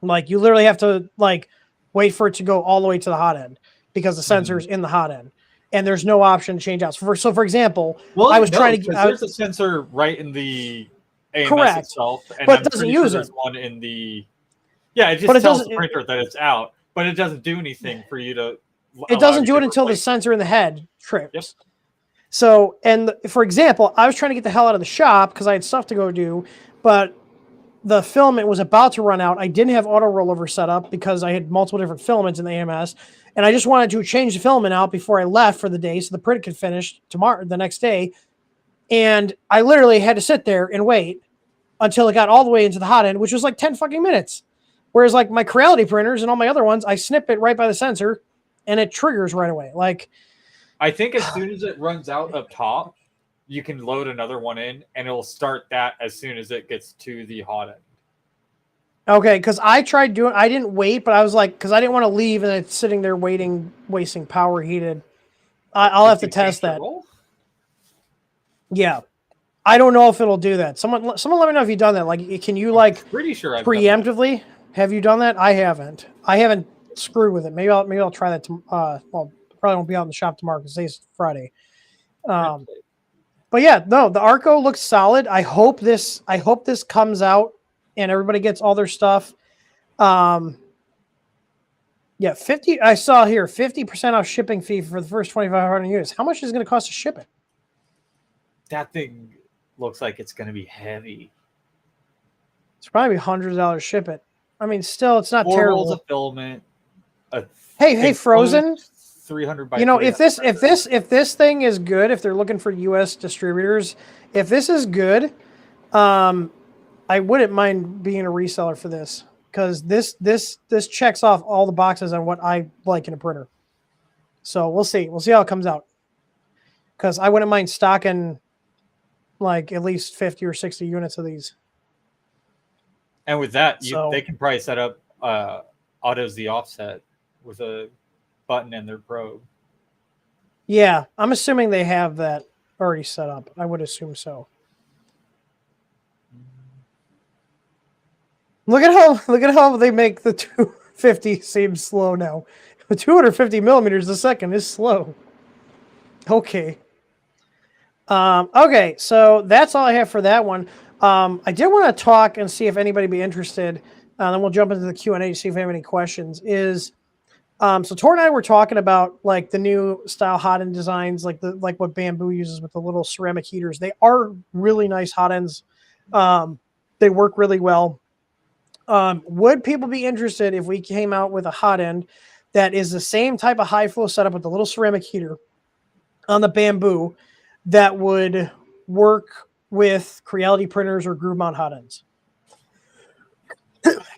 Like, you literally have to like wait for it to go all the way to the hot end, because the sensor is in the hot end, and there's no option to change out. So for example, I was trying to. There's a sensor right in the AMS correct itself, and but I'm it doesn't pretty use sure it. there's one in the. Yeah, it just tells the printer that it's out, but it doesn't do anything for you to. It doesn't do it until the sensor in the head trips. Yep. So, and for example, I was trying to get the hell out of the shop because I had stuff to go do, but the filament was about to run out. I didn't have auto rollover set up because I had multiple different filaments in the AMS, and I just wanted to change the filament out before I left for the day so the print could finish the next day. And I literally had to sit there and wait until it got all the way into the hot end, which was like 10 fucking minutes. Whereas like my Creality printers and all my other ones, I snip it right by the sensor and it triggers right away. Like, I think as soon as it runs out up top, you can load another one in, and it'll start that as soon as it gets to the hot end. Okay, because I tried doing, I didn't wait, but I was like, because I didn't want to leave and it's sitting there waiting, wasting power heated. I'll have to test that. Yeah, I don't know if it'll do that. Someone let me know if you've done that. Like, can you like pretty sure I've preemptively? Have you done that? I haven't. I haven't screwed with it. Maybe I'll try that. Well, probably won't be out in the shop tomorrow because today's Friday. But yeah, no, the Arco looks solid. I hope this comes out and everybody gets all their stuff. Yeah, 50. I saw here 50% off shipping fee for the first 2,500 units. How much is it going to cost to ship it? That thing looks like it's going to be heavy. It's probably $100 ship it. I mean, still, it's not 4 terrible. Rolls of filament. Hey, Frozen. 300 by. If this thing is good, if they're looking for U.S. distributors, if this is good, I wouldn't mind being a reseller for this, because this checks off all the boxes on what I like in a printer. So we'll see how it comes out, because I wouldn't mind stocking like at least 50 or 60 units of these. And with that, they can probably set up autos the offset with a button in their probe. Yeah, I'm assuming they have that already set up. I would assume so. Look at how they make the 250 seem slow now. The 250 millimeters a second is slow. Okay. Okay, so that's all I have for that one. I did want to talk and see if anybody would be interested. Then we'll jump into the Q&A to see if we have any questions. So Tor and I were talking about like the new style hot end designs, like what Bamboo uses with the little ceramic heaters. They are really nice hot ends. They work really well. Would people be interested if we came out with a hot end that is the same type of high flow setup with the little ceramic heater on the Bamboo that would work with Creality printers or groove mount hot ends?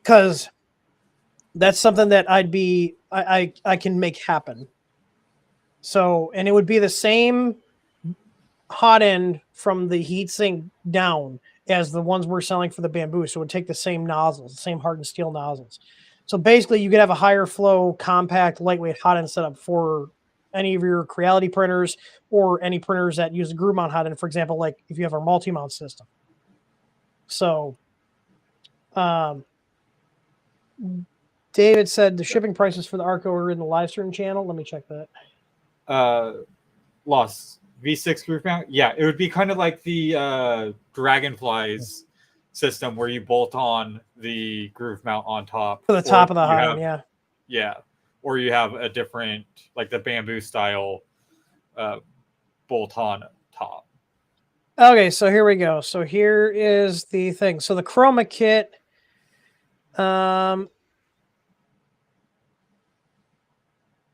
because that's something that I can make happen. So, and it would be the same hot end from the heatsink down as the ones we're selling for the bamboo. So it would take the same nozzles, the same hardened steel nozzles. So basically you could have a higher flow, compact, lightweight hot end setup for any of your Creality printers or any printers that use a groove mount hot end, for example, like if you have our multi-mount system. So David said the shipping prices for the Arco are in the live stream channel. Let me check that. Lost V6 groove mount. Yeah, it would be kind of like the Dragonflies system where you bolt on the groove mount on top. For the top of the hot end, yeah. Yeah. Or you have a different, like the bamboo style bolt on top. Okay, so here we go. So here is the thing. So the Chroma kit.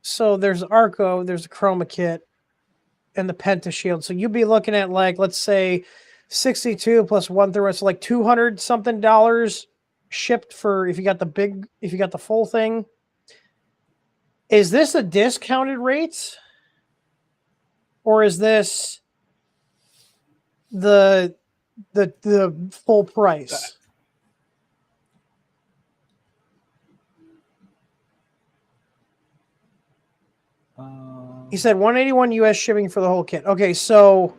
So there's Arco, there's the Chroma kit, and the Penta Shield. So you'd be looking at, like, let's say 62 plus 1/3, so like $200 something shipped for if you got the full thing. Is this a discounted rates? Or is this the full price? He said 181 US shipping for the whole kit. Okay, so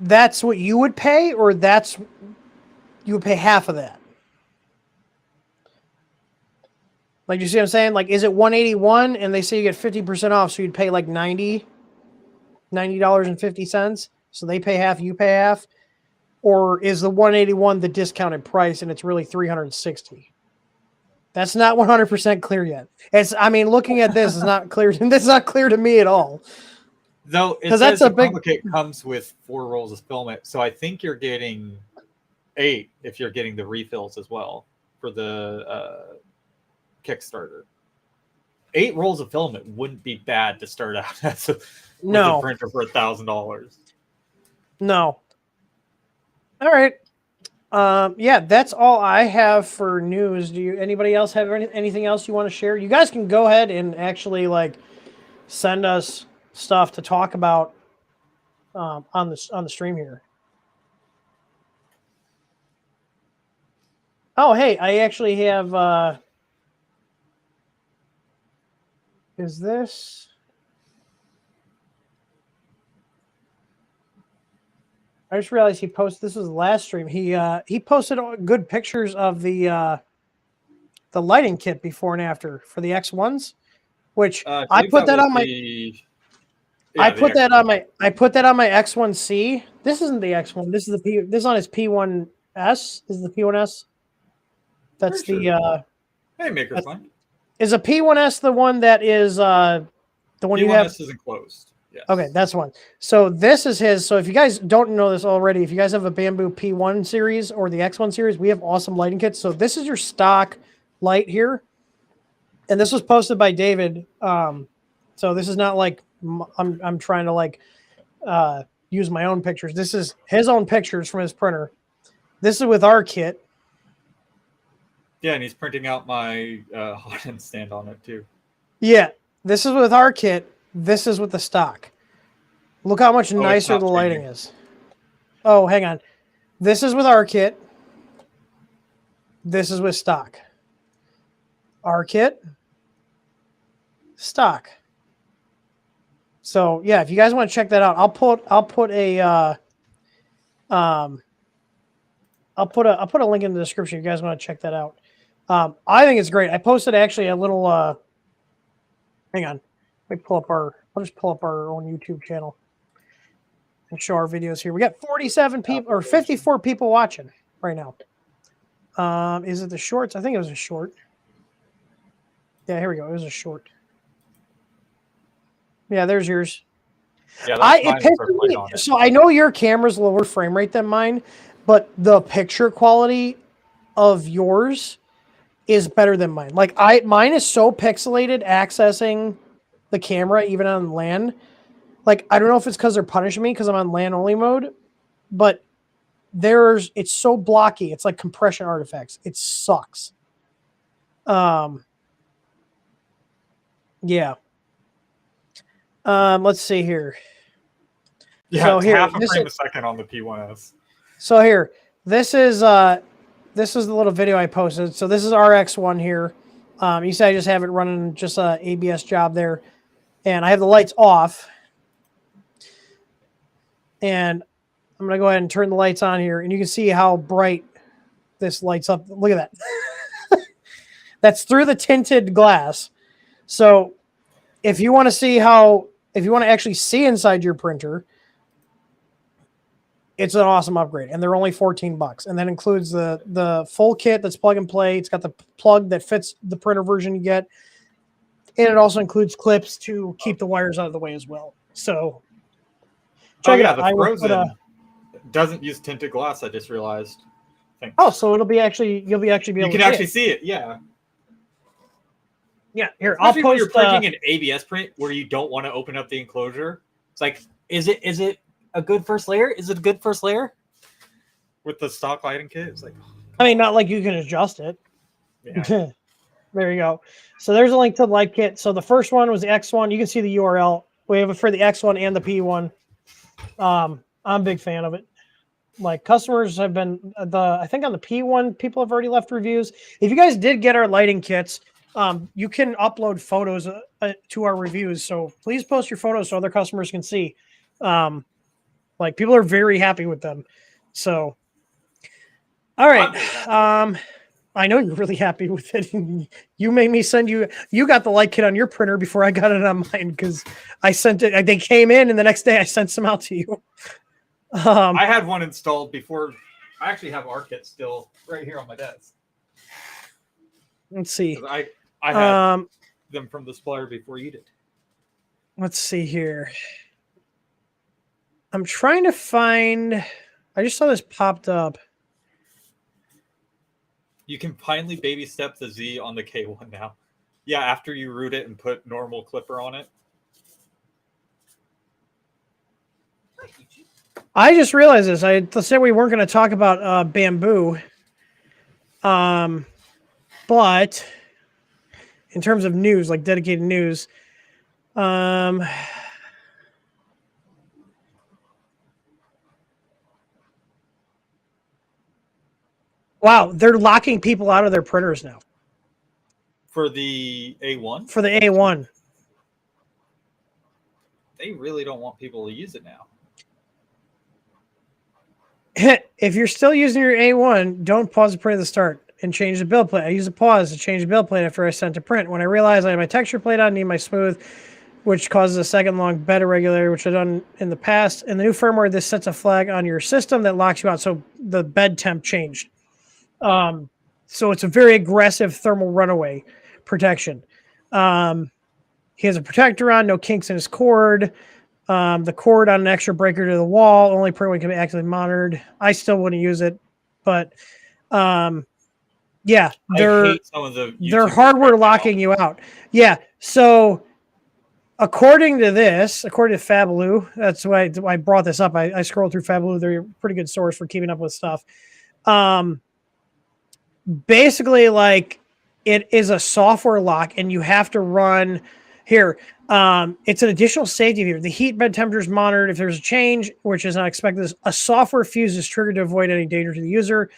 that's what you would pay, or you would pay half of that? Like, you see what I'm saying? Like, is it 181 and they say you get 50% off, so you'd pay like $90.50? So they pay half, you pay half? Or is the 181 the discounted price and it's really 360? That's not 100% clear yet. Looking at this is not clear. That's not clear to me at all. Though it says the Chroma kit comes with 4 rolls of filament, so I think you're getting 8 if you're getting the refills as well for the Kickstarter. 8 rolls of filament wouldn't be bad to start out as a printer for $1,000. No. All right. Yeah, that's all I have for news. Anybody else have anything else you want to share? You guys can go ahead and actually send us stuff to talk about on the stream here. Oh, hey, I actually have. Is this? I just realized he posted. This was the last stream. He posted good pictures of the lighting kit before and after for the X1s, which I put that on my. I put that on my X1C. This isn't the X1. This is the P. This is on his P1S. This is the P1S. That's the. Hey, Maker's Fine. Is a P1S the one that is the one you have? P1S is enclosed. Yes. Okay, that's one. So this is his. So if you guys don't know this already, if you guys have a Bamboo P1 series or the X1 series, we have awesome lighting kits. So this is your stock light here, and this was posted by David. So this is not like I'm trying to use my own pictures. This is his own pictures from his printer. This is with our kit. Yeah, and he's printing out my hot end stand on it too. Yeah, this is with our kit. This is with the stock. Look how much nicer the lighting is. Oh, hang on. This is with our kit. This is with stock. Our kit. Stock. So yeah, if you guys want to check that out, I'll put a link in the description if you guys want to check that out. I think it's great. I posted actually a little hang on. Let me I'll just pull up our own YouTube channel and show our videos here. We got 47 people or 54 people watching right now. Is it the shorts? I think it was a short. Yeah, here we go. It was a short. Yeah, there's yours. Yeah, so I know your camera's lower frame rate than mine, but the picture quality of yours is better than mine. Mine is so pixelated accessing the camera even on LAN. I don't know if it's because they're punishing me because I'm on LAN only mode, but it's so blocky. It's like compression artifacts. It sucks. Yeah. Let's see here. Yeah, So it's here, half a this frame is- a second on the P1S. So here, this is the little video I posted. So this is RX1 here. You see I just have it running just a ABS job there. And I have the lights off. And I'm going to go ahead and turn the lights on here. And you can see how bright this lights up. Look at that. That's through the tinted glass. So if you want to see if you want to actually see inside your printer, it's an awesome upgrade. And they're only $14. And that includes the full kit that's plug and play. It's got the plug that fits the printer version you get. And it also includes clips to keep the wires out of the way as well. So check it out. The Frozen doesn't use tinted glass, I just realized. Oh, so you'll be actually be able to You can actually see it, yeah. Yeah, here, Especially I'll post. When you're printing an ABS print where you don't want to open up the enclosure. It's like, is it a good first layer? Is it a good first layer? With the stock lighting kit, it's like. I mean, not like you can adjust it. Yeah. There you go. So there's a link to the light kit. So the first one was the X1. You can see the URL. We have it for the X1 and the P1. I'm a big fan of it. Like customers have been I think on the P1, people have already left reviews. If you guys did get our lighting kits, you can upload photos to our reviews. So please post your photos so other customers can see. Like people are very happy with them. So, all right. I know you're really happy with it. You made me send you got the light kit on your printer before I got it on mine because I sent it. They came in and the next day I sent some out to you. I had one installed before. I actually have our kit still right here on my desk. Let's see. I had them from the supplier before you did. Let's see here. I'm trying to find. I just saw this popped up. You can finally baby step the Z on the K1 now. Yeah, after you root it and put normal clipper on it. I just realized this. I said we weren't going to talk about bamboo. But in terms of news, like dedicated news, wow, they're locking people out of their printers now. For the A1? For the A1. They really don't want people to use it now. If you're still using your A1, don't pause the print at the start and change the build plate. I use a pause to change the build plate after I sent to print. When I realized I had my texture plate on, need my smooth, which causes a second long bed irregularity, which I've done in the past. In the new firmware, this sets a flag on your system that locks you out. So the bed temp changed. So it's a very aggressive thermal runaway protection. He has a protector on, no kinks in his cord. The cord on an extra breaker to the wall, only print when it can be actively monitored. I still wouldn't use it, but yeah, they're hardware locking you out. Yeah, so according to Fabaloo, that's why I brought this up. I scrolled through Fabaloo; they're a pretty good source for keeping up with stuff. Basically, like it is a software lock, and you have to run here. It's an additional safety feature. The heat bed temperature is monitored. If there's a change, which is not expected, a software fuse is triggered to avoid any danger to the user.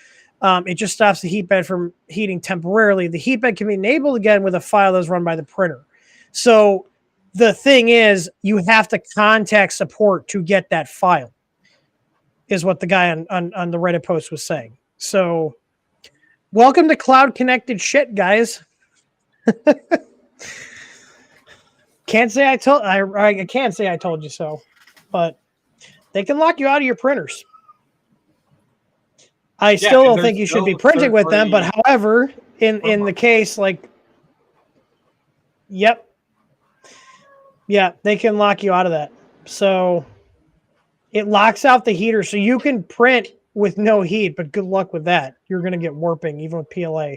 It just stops the heat bed from heating temporarily. The heat bed can be enabled again with a file that's run by the printer. So the thing is, you have to contact support to get that file, is what the guy on the Reddit post was saying. So welcome to cloud connected shit, guys. Can't say I can't say I told you so, but they can lock you out of your printers. I still don't think you should be printing with them, but however, in the case, like, yep. Yeah, they can lock you out of that. So it locks out the heater, so you can print with no heat, but good luck with that. You're going to get warping, even with PLA.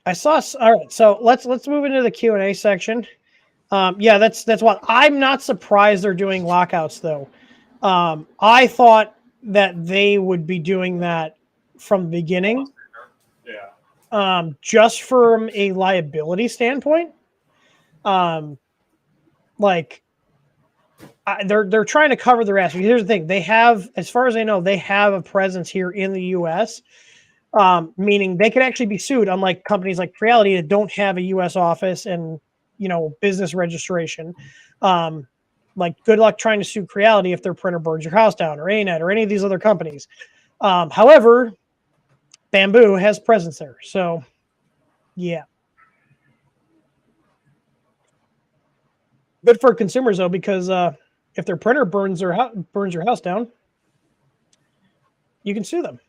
I saw. All right, so let's move into the Q&A section. Yeah, that's what I'm not surprised they're doing lockouts though. I thought that they would be doing that from the beginning, just from a liability standpoint. Like they're trying to cover their ass. Here's the thing: they have, as far as I know, they have a presence here in the U.S. Meaning they could actually be sued, unlike companies like Creality that don't have a U.S. office and business registration. Like, good luck trying to sue Creality if their printer burns your house down, or ANET, or any of these other companies. However, Bamboo has presence there, so yeah. Good for consumers though, because if their printer burns your house down, you can sue them.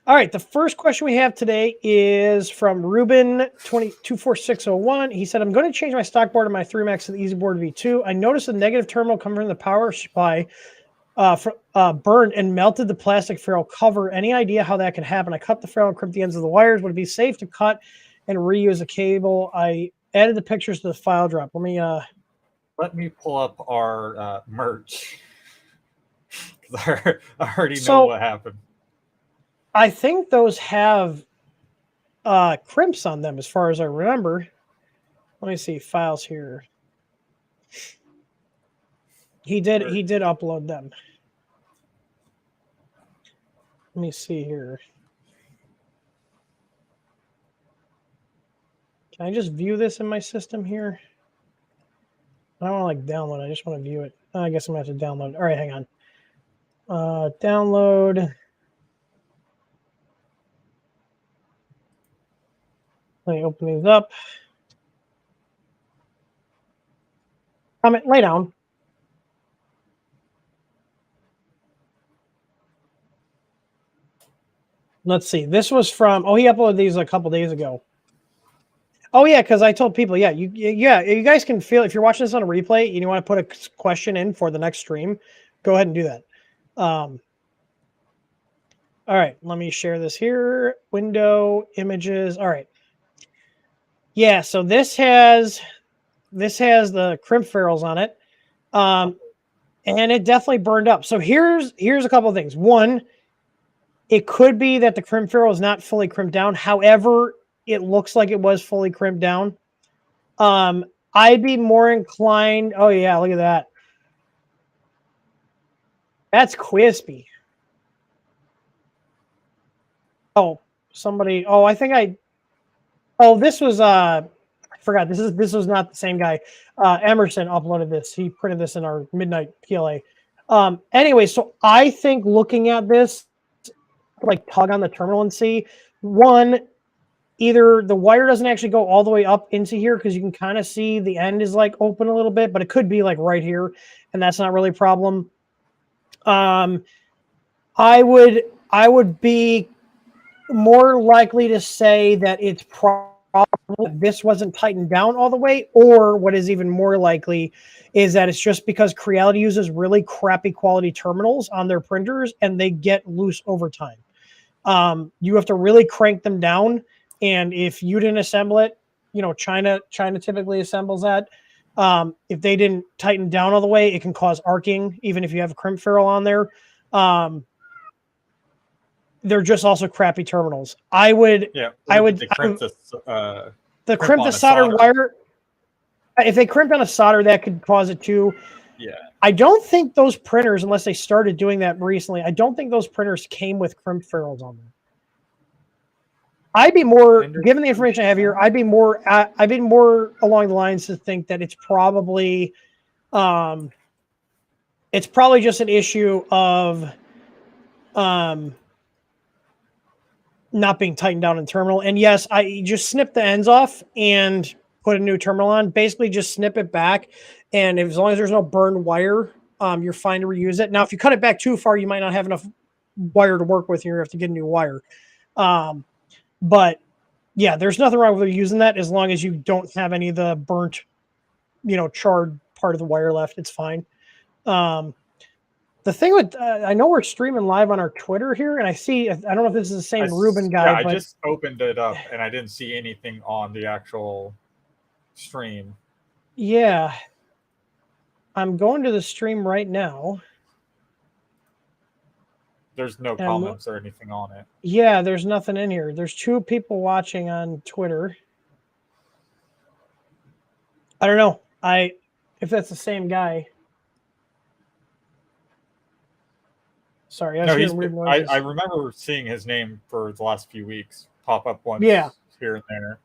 All right, the first question we have today is from Ruben24601. He said, I'm going to change my stock board of my 3Max to the EasyBoard V2. I noticed a negative terminal coming from the power supply burned and melted the plastic ferrule cover. Any idea how that could happen? I cut the ferrule and crimped the ends of the wires. Would it be safe to cut and reuse a cable? I added the pictures to the file drop. Let me pull up our merch. I already know what happened. I think those have crimps on them, as far as I remember. Let me see files here. He did upload them. Let me see here. Can I just view this in my system here? I don't want to download it. I just want to view it. I guess I'm going to have to download. All right, hang on. Download. Let me open these up. Lay down. Let's see. This was from. Oh, he uploaded these a couple days ago. Oh yeah, because I told people, you guys can feel, if you're watching this on a replay and you want to put a question in for the next stream, go ahead and do that. All right, let me share this here. Window, images. All right. Yeah, so this has the crimp ferrules on it, and it definitely burned up. So here's a couple of things. One, it could be that the crimp ferrule is not fully crimped down. However, it looks like it was fully crimped down. I'd be more inclined. Oh yeah, look at that. That's crispy. Oh, somebody. Oh, I think I. Oh, this was. I forgot. This was not the same guy. Emerson uploaded this. He printed this in our midnight PLA. Anyway, so I think looking at this, like, tug on the terminal and see, one, either the wire doesn't actually go all the way up into here, because you can kind of see the end is like open a little bit, but it could be like right here, and that's not really a problem. I would be more likely to say that it's probably this wasn't tightened down all the way, or what is even more likely is that it's just because Creality uses really crappy quality terminals on their printers and they get loose over time. You have to really crank them down, and if you didn't assemble it, China typically assembles that. If they didn't tighten down all the way, it can cause arcing, even if you have a crimp ferrule on there. They're just also crappy terminals. The crimp the soldered wire. If they crimp on a solder, that could cause it too. Yeah. I don't think those printers, unless they started doing that recently, I don't think those printers came with crimp ferrules on them. I'd be more, given the information I have here, I'd be more along the lines to think that it's probably just an issue of not being tightened down in terminal. And yes, I just snip the ends off and put a new terminal on. Basically, just snip it back, and as long as there's no burned wire, you're fine to reuse it. Now, if you cut it back too far, you might not have enough wire to work with. You have to get a new wire. But yeah, there's nothing wrong with using that as long as you don't have any of the burnt, charred part of the wire left. It's fine. The thing with, I know we're streaming live on our Twitter here, and I don't know if this is the same Ruben guy. Yeah, I just opened it up, and I didn't see anything on the actual stream. Yeah. I'm going to the stream right now. There's no And comments or anything on it. yeah, there's nothing in here. There's 2 people watching on Twitter. I don't know. If that's the same guy. Sorry, I was No, hearing weird noises. I remember seeing his name for the last few weeks pop up once here and there.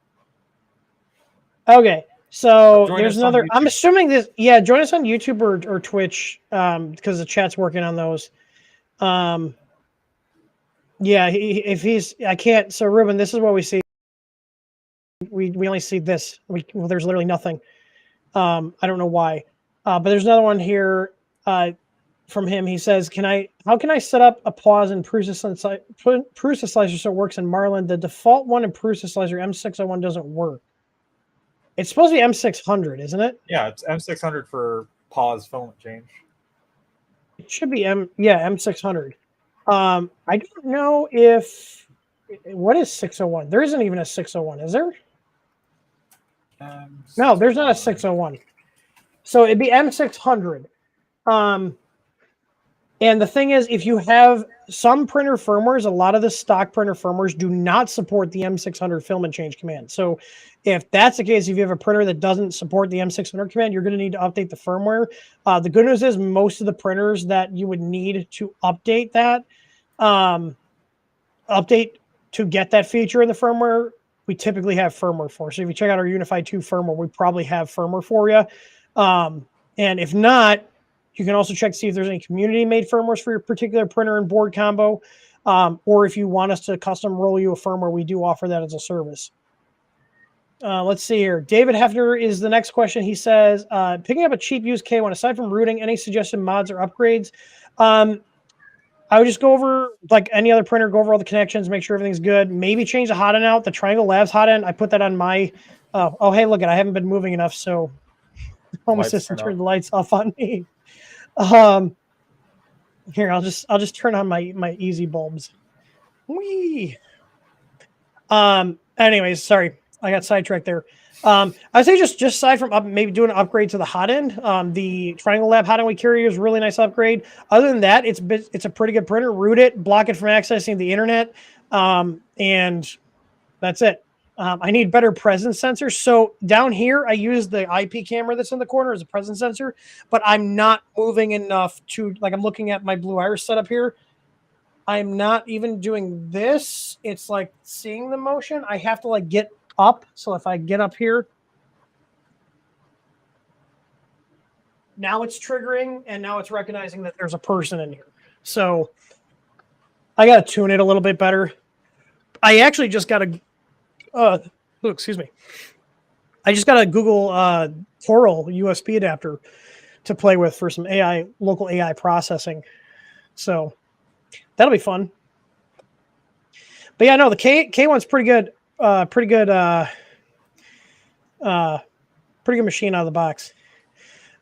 Okay. So Join there's us on another. I'm YouTube. assuming this. Yeah, join us on YouTube or Twitch because the chat's working on those. Yeah, if he's, I can't. So Ruben, this is what we see. We only see this. Well, there's literally nothing. I don't know why, but there's another one here from him. He says, how can I set up applause in Prusa Slicer so it works in Marlin? The default one in Prusa Slicer M601 doesn't work. It's supposed to be M600, isn't it? Yeah, it's M600 for pause filament change. It should be M600. I don't know if what is 601. There isn't even a 601, is there? No, there's not a 601. So it'd be M600. And the thing is, if you have some printer firmwares, a lot of the stock printer firmwares do not support the M600 filament change command. So if that's the case, if you have a printer that doesn't support the M600 command, you're going to need to update the firmware. The good news is most of the printers that you would need to update that, update to get that feature in the firmware, we typically have firmware for. So if you check out our Unified 2 firmware, we probably have firmware for you. And if not, you can also check to see if there's any community-made firmwares for your particular printer and board combo. Or if you want us to custom roll you a firmware, we do offer that as a service. Let's see here. David Hefner is the next question. He says, picking up a cheap used K1, aside from routing, any suggested mods or upgrades? I would just go over, like any other printer, go over all the connections, make sure everything's good. Maybe change the hot end out. The Triangle Labs hot end, I put that on my... oh, hey, look, I haven't been moving enough, so Home Assistant turned the lights off on me. Here, I'll just turn on my easy bulbs. Whee! Anyways, sorry, I got sidetracked there. I'd say just aside from maybe doing an upgrade to the hot end, the Triangle Lab hot end we carry is a really nice upgrade. Other than that, it's a pretty good printer. Root it, block it from accessing the internet, and that's it. I need better presence sensors. So down here, I use the IP camera that's in the corner as a presence sensor, but I'm not moving enough to, like, I'm looking at my Blue Iris setup here. I'm not even doing this. It's like seeing the motion. I have to like get up. So if I get up here, now it's triggering and now it's recognizing that there's a person in here. So I got to tune it a little bit better. I actually just got a, excuse me. I just got a Google Coral USB adapter to play with for some local AI processing. So that'll be fun. But yeah, no, the K1's pretty good. Pretty good machine out of the box.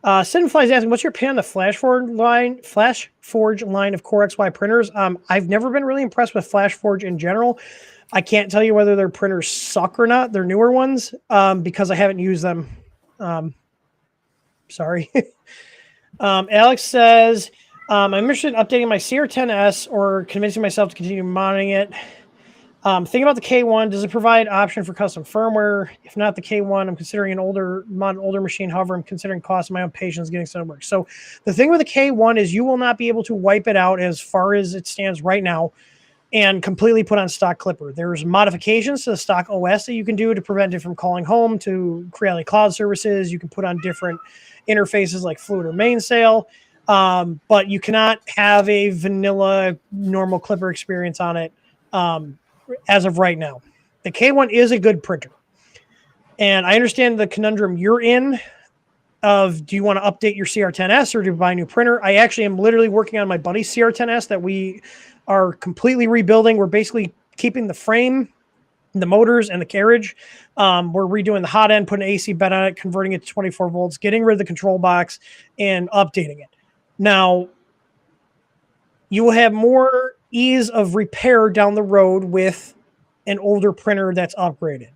Sinfly's asking, what's your opinion on the FlashForge line of Core XY printers? I've never been really impressed with FlashForge in general. I can't tell you whether their printers suck or not. They're newer ones because I haven't used them. Sorry. Alex says, I'm interested in updating my CR10S or convincing myself to continue modding it. Thinking about the K1, does it provide option for custom firmware? If not the K1, I'm considering an older machine. However, I'm considering cost of my own patience getting some work. So the thing with the K1 is you will not be able to wipe it out as far as it stands right now and completely put on stock Clipper. There's modifications to the stock OS that you can do to prevent it from calling home to Creality Cloud services. You can put on different interfaces like Fluid or Mainsail. But you cannot have a vanilla normal Clipper experience on it as of right now. The K1 is a good printer. And I understand the conundrum you're in of, do you want to update your CR10S or do you buy a new printer? I actually am literally working on my buddy's CR10S that we are completely rebuilding. We're basically keeping the frame, the motors, and the carriage. We're redoing the hot end, putting an AC bed on it, converting it to 24 volts, getting rid of the control box, and updating it. Now, you will have more ease of repair down the road with an older printer that's upgraded.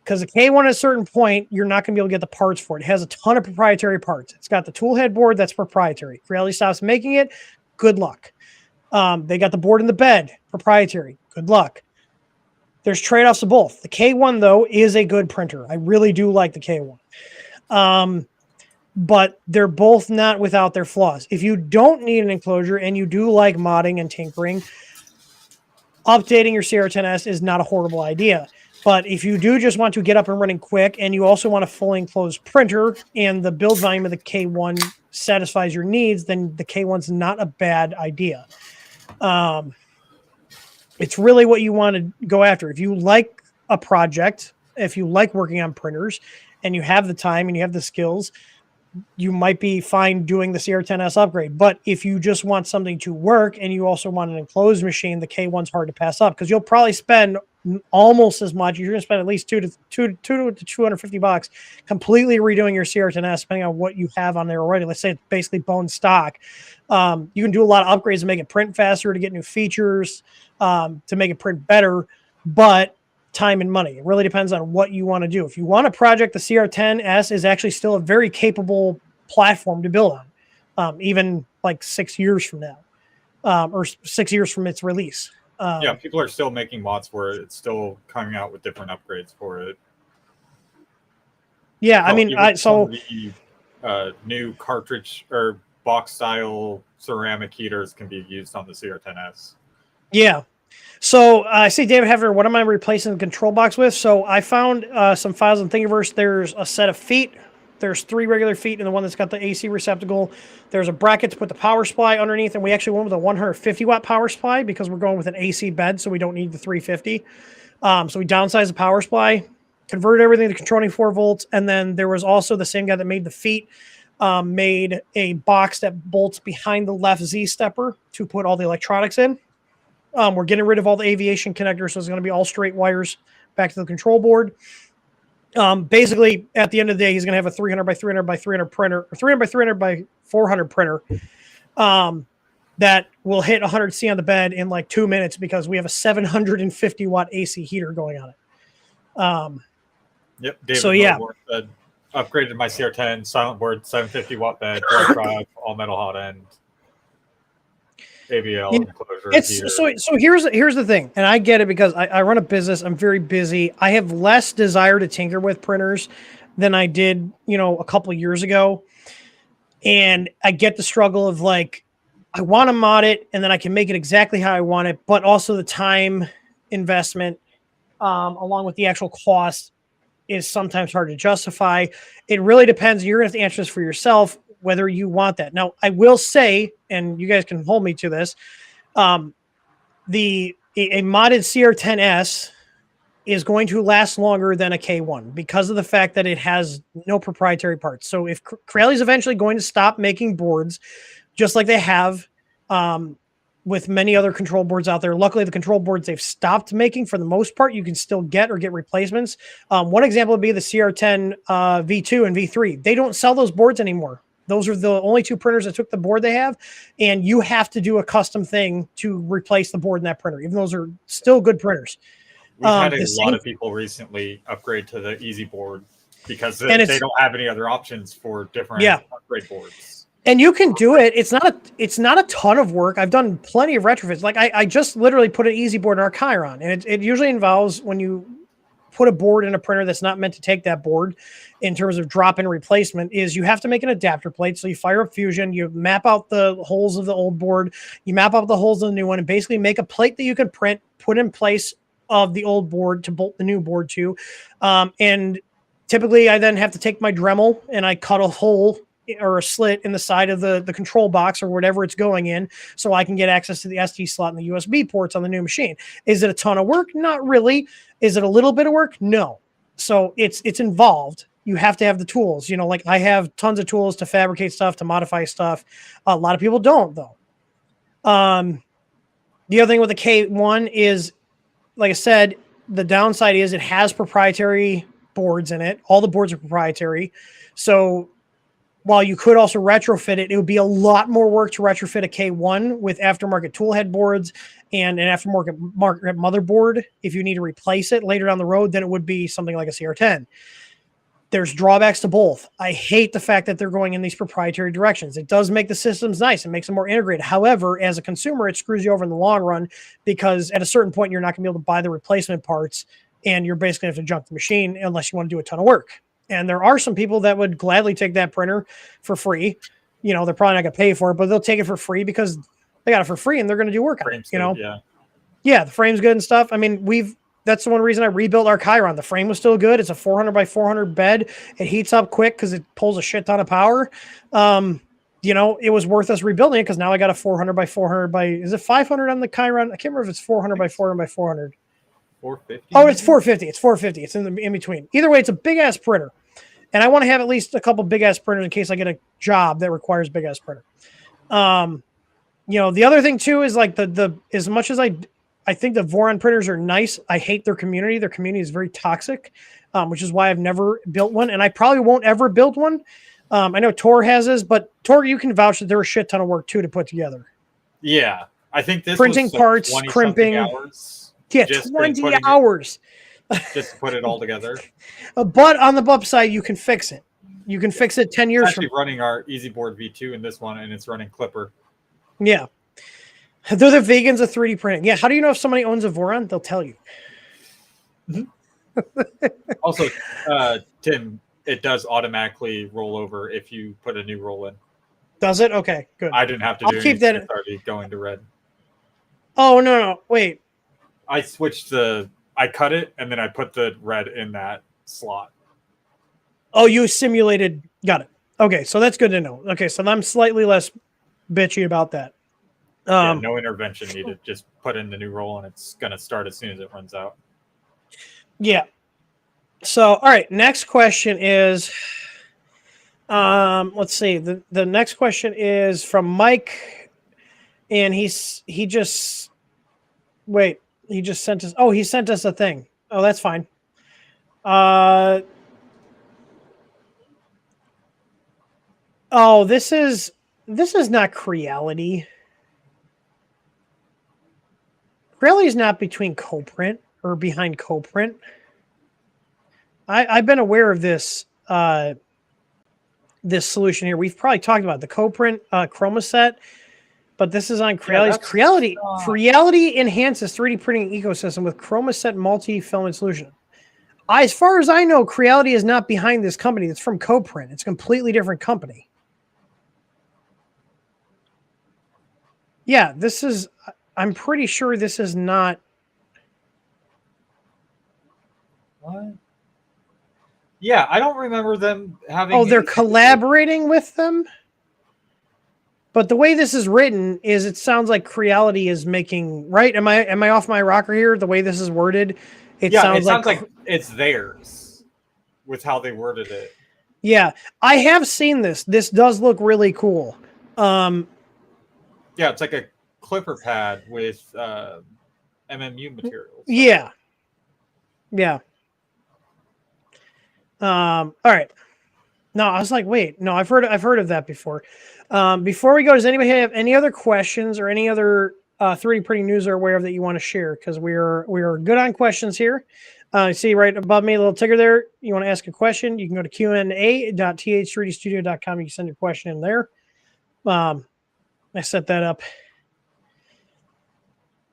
Because the K1 at a certain point, you're not going to be able to get the parts for it. It has a ton of proprietary parts. It's got the tool head board that's proprietary. If Creality stops making it, good luck. They got the board and the bed, proprietary. Good luck. There's trade-offs of both. The K1, though, is a good printer. I really do like the K1. But they're both not without their flaws. If you don't need an enclosure and you do like modding and tinkering, updating your CR10S is not a horrible idea. But if you do just want to get up and running quick and you also want a fully enclosed printer and the build volume of the K1 satisfies your needs, then the K1's not a bad idea. It's really what you want to go after. If you like a project, if you like working on printers and you have the time and you have the skills, you might be fine doing the CR10S upgrade. But if you just want something to work and you also want an enclosed machine, the K1's hard to pass up because you'll probably spend almost as much. You're going to spend at least $200 to $250 completely redoing your CR10S, depending on what you have on there already. Let's say it's basically bone stock. You can do a lot of upgrades to make it print faster, to get new features, to make it print better, but time and money. It really depends on what you want to do. If you want a project, the CR10S is actually still a very capable platform to build on, even like 6 years from now, or 6 years from its release. Yeah, people are still making mods for it. It's still coming out with different upgrades for it. Yeah, I mean, the new cartridge or box style ceramic heaters can be used on the CR10S. Yeah. So I see David Hefner, what am I replacing the control box with? So I found some files in Thingiverse. There's a set of feet. There's 3 regular feet and the one that's got the AC receptacle. There's a bracket to put the power supply underneath, and we actually went with a 150 watt power supply because we're going with an AC bed, so we don't need the 350. So we downsized the power supply, converted everything to controlling 4 volts, and then there was also the same guy that made the feet, made a box that bolts behind the left Z stepper to put all the electronics in. We're getting rid of all the aviation connectors, so it's going to be all straight wires back to the control board. Basically, at the end of the day, he's going to have a 300 by 300 by 300 printer, or 300 by 300 by 400 printer that will hit 100C on the bed in like 2 minutes because we have a 750 watt AC heater going on it. Yep. David so yeah, said, upgraded my CR10 silent board, 750 watt bed, direct drive, all metal hot end. ABL enclosure. So here's the thing, and I get it because I run a business. I'm very busy. I have less desire to tinker with printers than I did, a couple of years ago. And I get the struggle of like, I want to mod it and then I can make it exactly how I want it, but also the time investment, along with the actual cost, is sometimes hard to justify. It really depends. You're going to have to answer this for yourself, whether you want that. Now, I will say, and you guys can hold me to this, a modded CR10S is going to last longer than a K1 because of the fact that it has no proprietary parts. So if Craley's eventually going to stop making boards, just like they have with many other control boards out there. Luckily, the control boards they've stopped making for the most part, you can still get or get replacements. One example would be the CR10 V2 and V3. They don't sell those boards anymore. Those are the only 2 printers that took the board they have, and you have to do a custom thing to replace the board in that printer, even those are still good printers. We've had a lot of people recently upgrade to the Easy board because they don't have any other options for different upgrade boards. And you can do it. It's not a ton of work. I've done plenty of retrofits. Like I just literally put an Easy board in our Chiron, and it usually involves when you put a board in a printer that's not meant to take that board in terms of drop-in replacement is you have to make an adapter plate. So you fire up Fusion, you map out the holes of the old board, you map out the holes of the new one, and basically make a plate that you can print, put in place of the old board to bolt the new board to. And typically I then have to take my Dremel and I cut a hole or a slit in the side of the control box or whatever it's going in so I can get access to the SD slot and the USB ports on the new machine. Is it a ton of work? Not really. Is it a little bit of work? No. So it's involved. You have to have the tools. Like I have tons of tools to fabricate stuff, to modify stuff. A lot of people don't, though. The other thing with the K1 is, like I said, the downside is it has proprietary boards in it. All the boards are proprietary. So while you could also retrofit it, it would be a lot more work to retrofit a K1 with aftermarket toolhead boards and an aftermarket motherboard if you need to replace it later down the road than it would be something like a CR10. There's drawbacks to both. I hate the fact that they're going in these proprietary directions. It does make the systems nice and makes them more integrated. However, as a consumer, it screws you over in the long run because at a certain point, you're not going to be able to buy the replacement parts and you're basically going to have to junk the machine unless you want to do a ton of work. And there are some people that would gladly take that printer for free. You know, they're probably not going to pay for it, but they'll take it for free because they got it for free and they're going to do work on it. You know, yeah, the frame's good and stuff. I mean, that's the one reason I rebuilt our Chiron. The frame was still good. It's a 400 by 400 bed. It heats up quick because it pulls a shit ton of power. You know, it was worth us rebuilding it because now I got a 400 by 400 by, is it 500 on the Chiron? I can't remember if it's 400 by 400 by 400. 450? Oh, it's 450. It's 450. It's in between. Either way, it's a big ass printer. And I want to have at least a couple big ass printers in case I get a job that requires big ass printer. You know, the other thing too is like the as much as I think the Voron printers are nice, I hate their community. Their community is very toxic, which is why I've never built one, and I probably won't ever build one. I know Tor has this, but Tor, you can vouch that there was a shit ton of work too to put together. Yeah, I think this printing was like parts, crimping. hours. Yeah, 20 hours. Just to put it all together. But on the upside, you can fix it. You can fix it 10 years it's actually running our EasyBoard V2 in this one, and it's running Clipper. Yeah. They're the vegans of 3D printing. Yeah, how do you know if somebody owns a Voron? They'll tell you. Also, Tim, it does automatically roll over if you put a new roll in. Does it? Okay, good. I didn't have to do keep that. It's already going to red. Oh, no. Wait. I cut it, and then I put the red in that slot. Oh, you simulated. Got it. Okay, so that's good to know. Okay, so I'm slightly less bitchy about that. Yeah, no intervention needed. Just put in the new roll, and it's going to start as soon as it runs out. Yeah. So, all right, next question is, let's see. The next question is from Mike, and he just sent us. Oh, he sent us a thing. Oh, that's fine. Oh, this is not Creality. Creality is not between CoPrint or behind CoPrint. I've been aware of this this solution here. We've probably talked about the CoPrint Chroma set, but this is on Creality's. Creality enhances 3D printing ecosystem with Chroma set multi-filament solution. As far as I know, Creality is not behind this company. It's from CoPrint. It's a completely different company. Yeah, this is. I'm pretty sure this is not. What? Yeah, I don't remember them having. Oh, they're collaborating with them. But the way this is written is, it sounds like Creality is making, right? Am I off my rocker here? The way this is worded, it sounds like it's theirs with how they worded it. Yeah, I have seen this. This does look really cool. Yeah, it's like a clipper pad with MMU materials. Yeah. All right. No, I was like, wait, no, I've heard of that before. Before we go, does anybody have any other questions or any other 3D printing news they're aware of that you want to share? Because we are good on questions here. See right above me, a little ticker there. You want to ask a question, you can go to Q&A.th3dstudio.com. You can send your question in there. I set that up.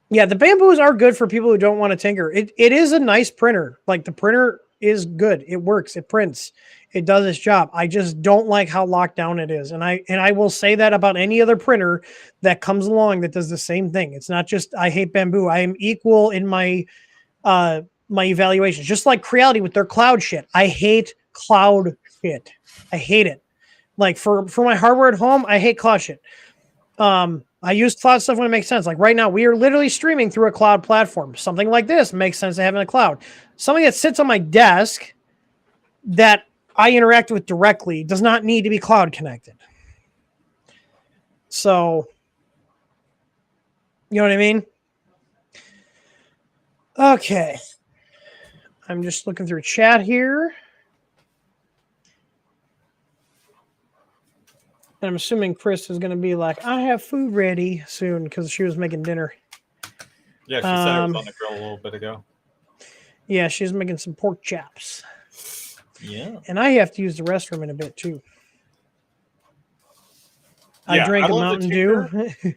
Yeah, the bamboos are good for people who don't want to tinker. It is a nice printer. Like, the printer is good. It works. It prints. It does its job. I just don't like how locked down it is. And I will say that about any other printer that comes along that does the same thing. It's not just I hate bamboo. I am equal in my my evaluations. Just like Creality with their cloud shit. I hate cloud shit. I hate it. Like, for my hardware at home, I hate cloud shit. I use cloud stuff when it makes sense. Like right now, we are literally streaming through a cloud platform. Something like this makes sense to have in a cloud. Something that sits on my desk that I interact with directly does not need to be cloud connected. So, you know what I mean? Okay. I'm just looking through chat here. And I'm assuming Chris is going to be like, I have food ready soon because she was making dinner. Yeah, she said it was on the grill a little bit ago. Yeah, she's making some pork chops. Yeah. And I have to use the restroom in a bit too. I Yeah, drank I a love Mountain to Dew.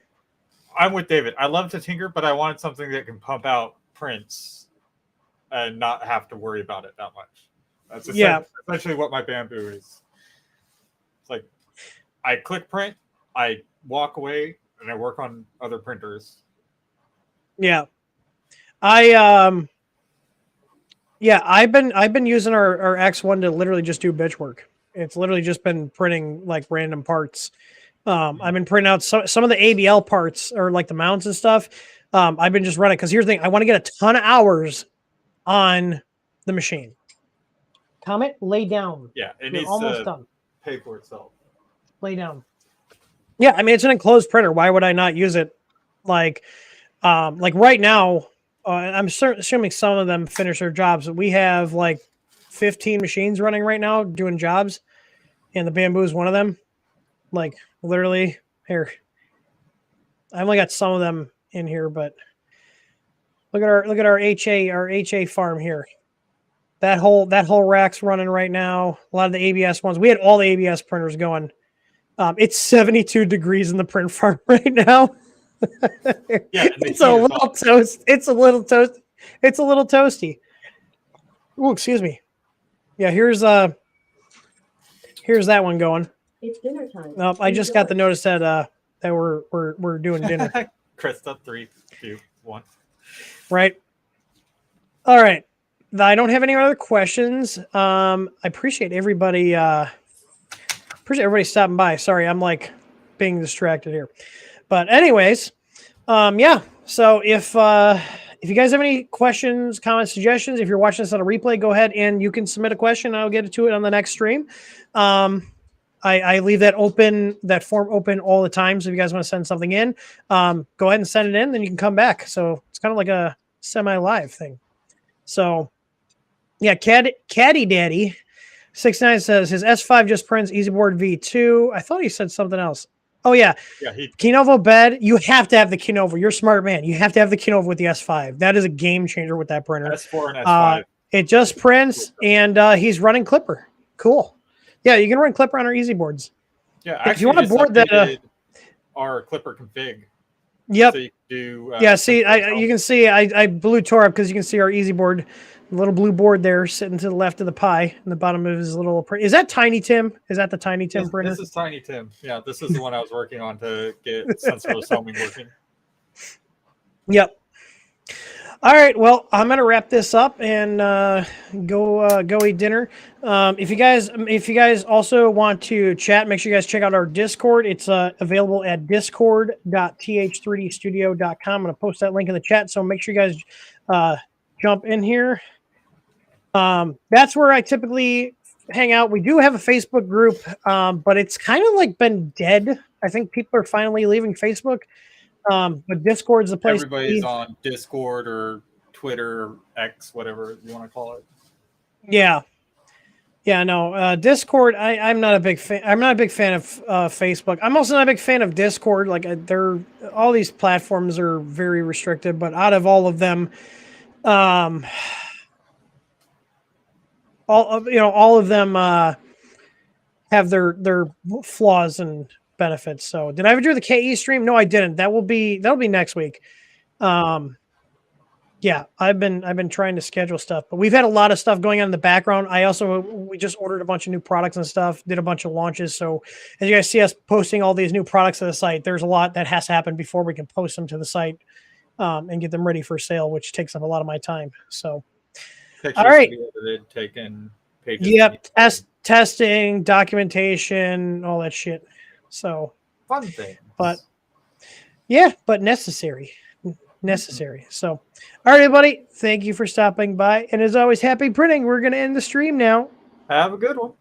I'm with David. I love to tinker, but I wanted something that can pump out prints and not have to worry about it that much. That's essentially what my Bamboo is. It's like I click print, I walk away, and I work on other printers. Yeah. I've been using our X1 to literally just do bitch work. It's literally just been printing like random parts. I've been printing out some of the ABL parts or like the mounts and stuff. I've been just running because here's the thing: I want to get a ton of hours on the machine. Comet, lay down. Yeah, it You're needs almost to done. pay for itself. Lay down. Yeah, I mean it's an enclosed printer. Why would I not use it? Like right now, I'm assuming some of them finish their jobs. We have like 15 machines running right now doing jobs, and the Bamboo is one of them. Like literally here. I only got some of them in here, but look at our HA farm here. That whole rack's running right now. A lot of the ABS ones. We had all the ABS printers going. It's 72 degrees in the print farm right now. Yeah, It's a little toast. It's a little toast. It's a little toasty. Oh, excuse me. Yeah, here's that one going. It's dinner time. Nope, I just got the notice that we're doing dinner. Krista, 3, 2, 1. Right. All right. I don't have any other questions. I appreciate everybody stopping by. Sorry, I'm like being distracted here. But anyways, yeah. So if you guys have any questions, comments, suggestions, if you're watching this on a replay, go ahead and you can submit a question. I'll get to it on the next stream. I leave that form open all the time. So if you guys want to send something in, go ahead and send it in, then you can come back. So it's kind of like a semi-live thing. So yeah, Caddy Daddy 69 says his S5 just prints EasyBoard V2. I thought he said something else. Oh yeah. Yeah, Kinovo bed. You have to have the Kinovo. You're a smart man. You have to have the Kinovo with the S5. That is a game changer with that printer. S4 and S5. It just prints, and he's running Clipper. Cool. Yeah, you can run Clipper on our EasyBoards. Yeah, if actually, you want to board that, our Clipper config. Yep. So you can do. Yeah. See, you can see I blew Tor up because you can see our EasyBoard, little blue board there sitting to the left of the pie, in the bottom of his little. Is that Tiny Tim? Is that the Tiny Tim printer? This is Tiny Tim. Yeah, this is the one I was working on to get sensorless homing working. Yep. All right. Well, I'm gonna wrap this up and go eat dinner. If you guys also want to chat, make sure you guys check out our Discord. It's available at discord.th3dstudio.com. I'm gonna post that link in the chat, so make sure you guys jump in here. That's where I typically hang out. We do have a Facebook group, but it's kind of like been dead. I think people are finally leaving Facebook. But Discord's the place. Everybody's on Discord or Twitter, or X, whatever you want to call it. Yeah. No, Discord. I'm not a big fan. I'm not a big fan of Facebook. I'm also not a big fan of Discord. Like all these platforms are very restricted. But out of all of them, all of them have their flaws and benefits. So did I ever do the KE stream? No, I didn't. That'll be next week. Yeah, I've been trying to schedule stuff, but we've had a lot of stuff going on in the background. We just ordered a bunch of new products and stuff, did a bunch of launches. So as you guys see us posting all these new products to the site, there's a lot that has to happen before we can post them to the site and get them ready for sale, which takes up a lot of my time. So Pictures all right. Edited, taken pages. Yep. Testing, documentation, all that shit. So Fun thing. But yeah, but necessary. So, all right, everybody. Thank you for stopping by. And as always, happy printing. We're going to end the stream now. Have a good one.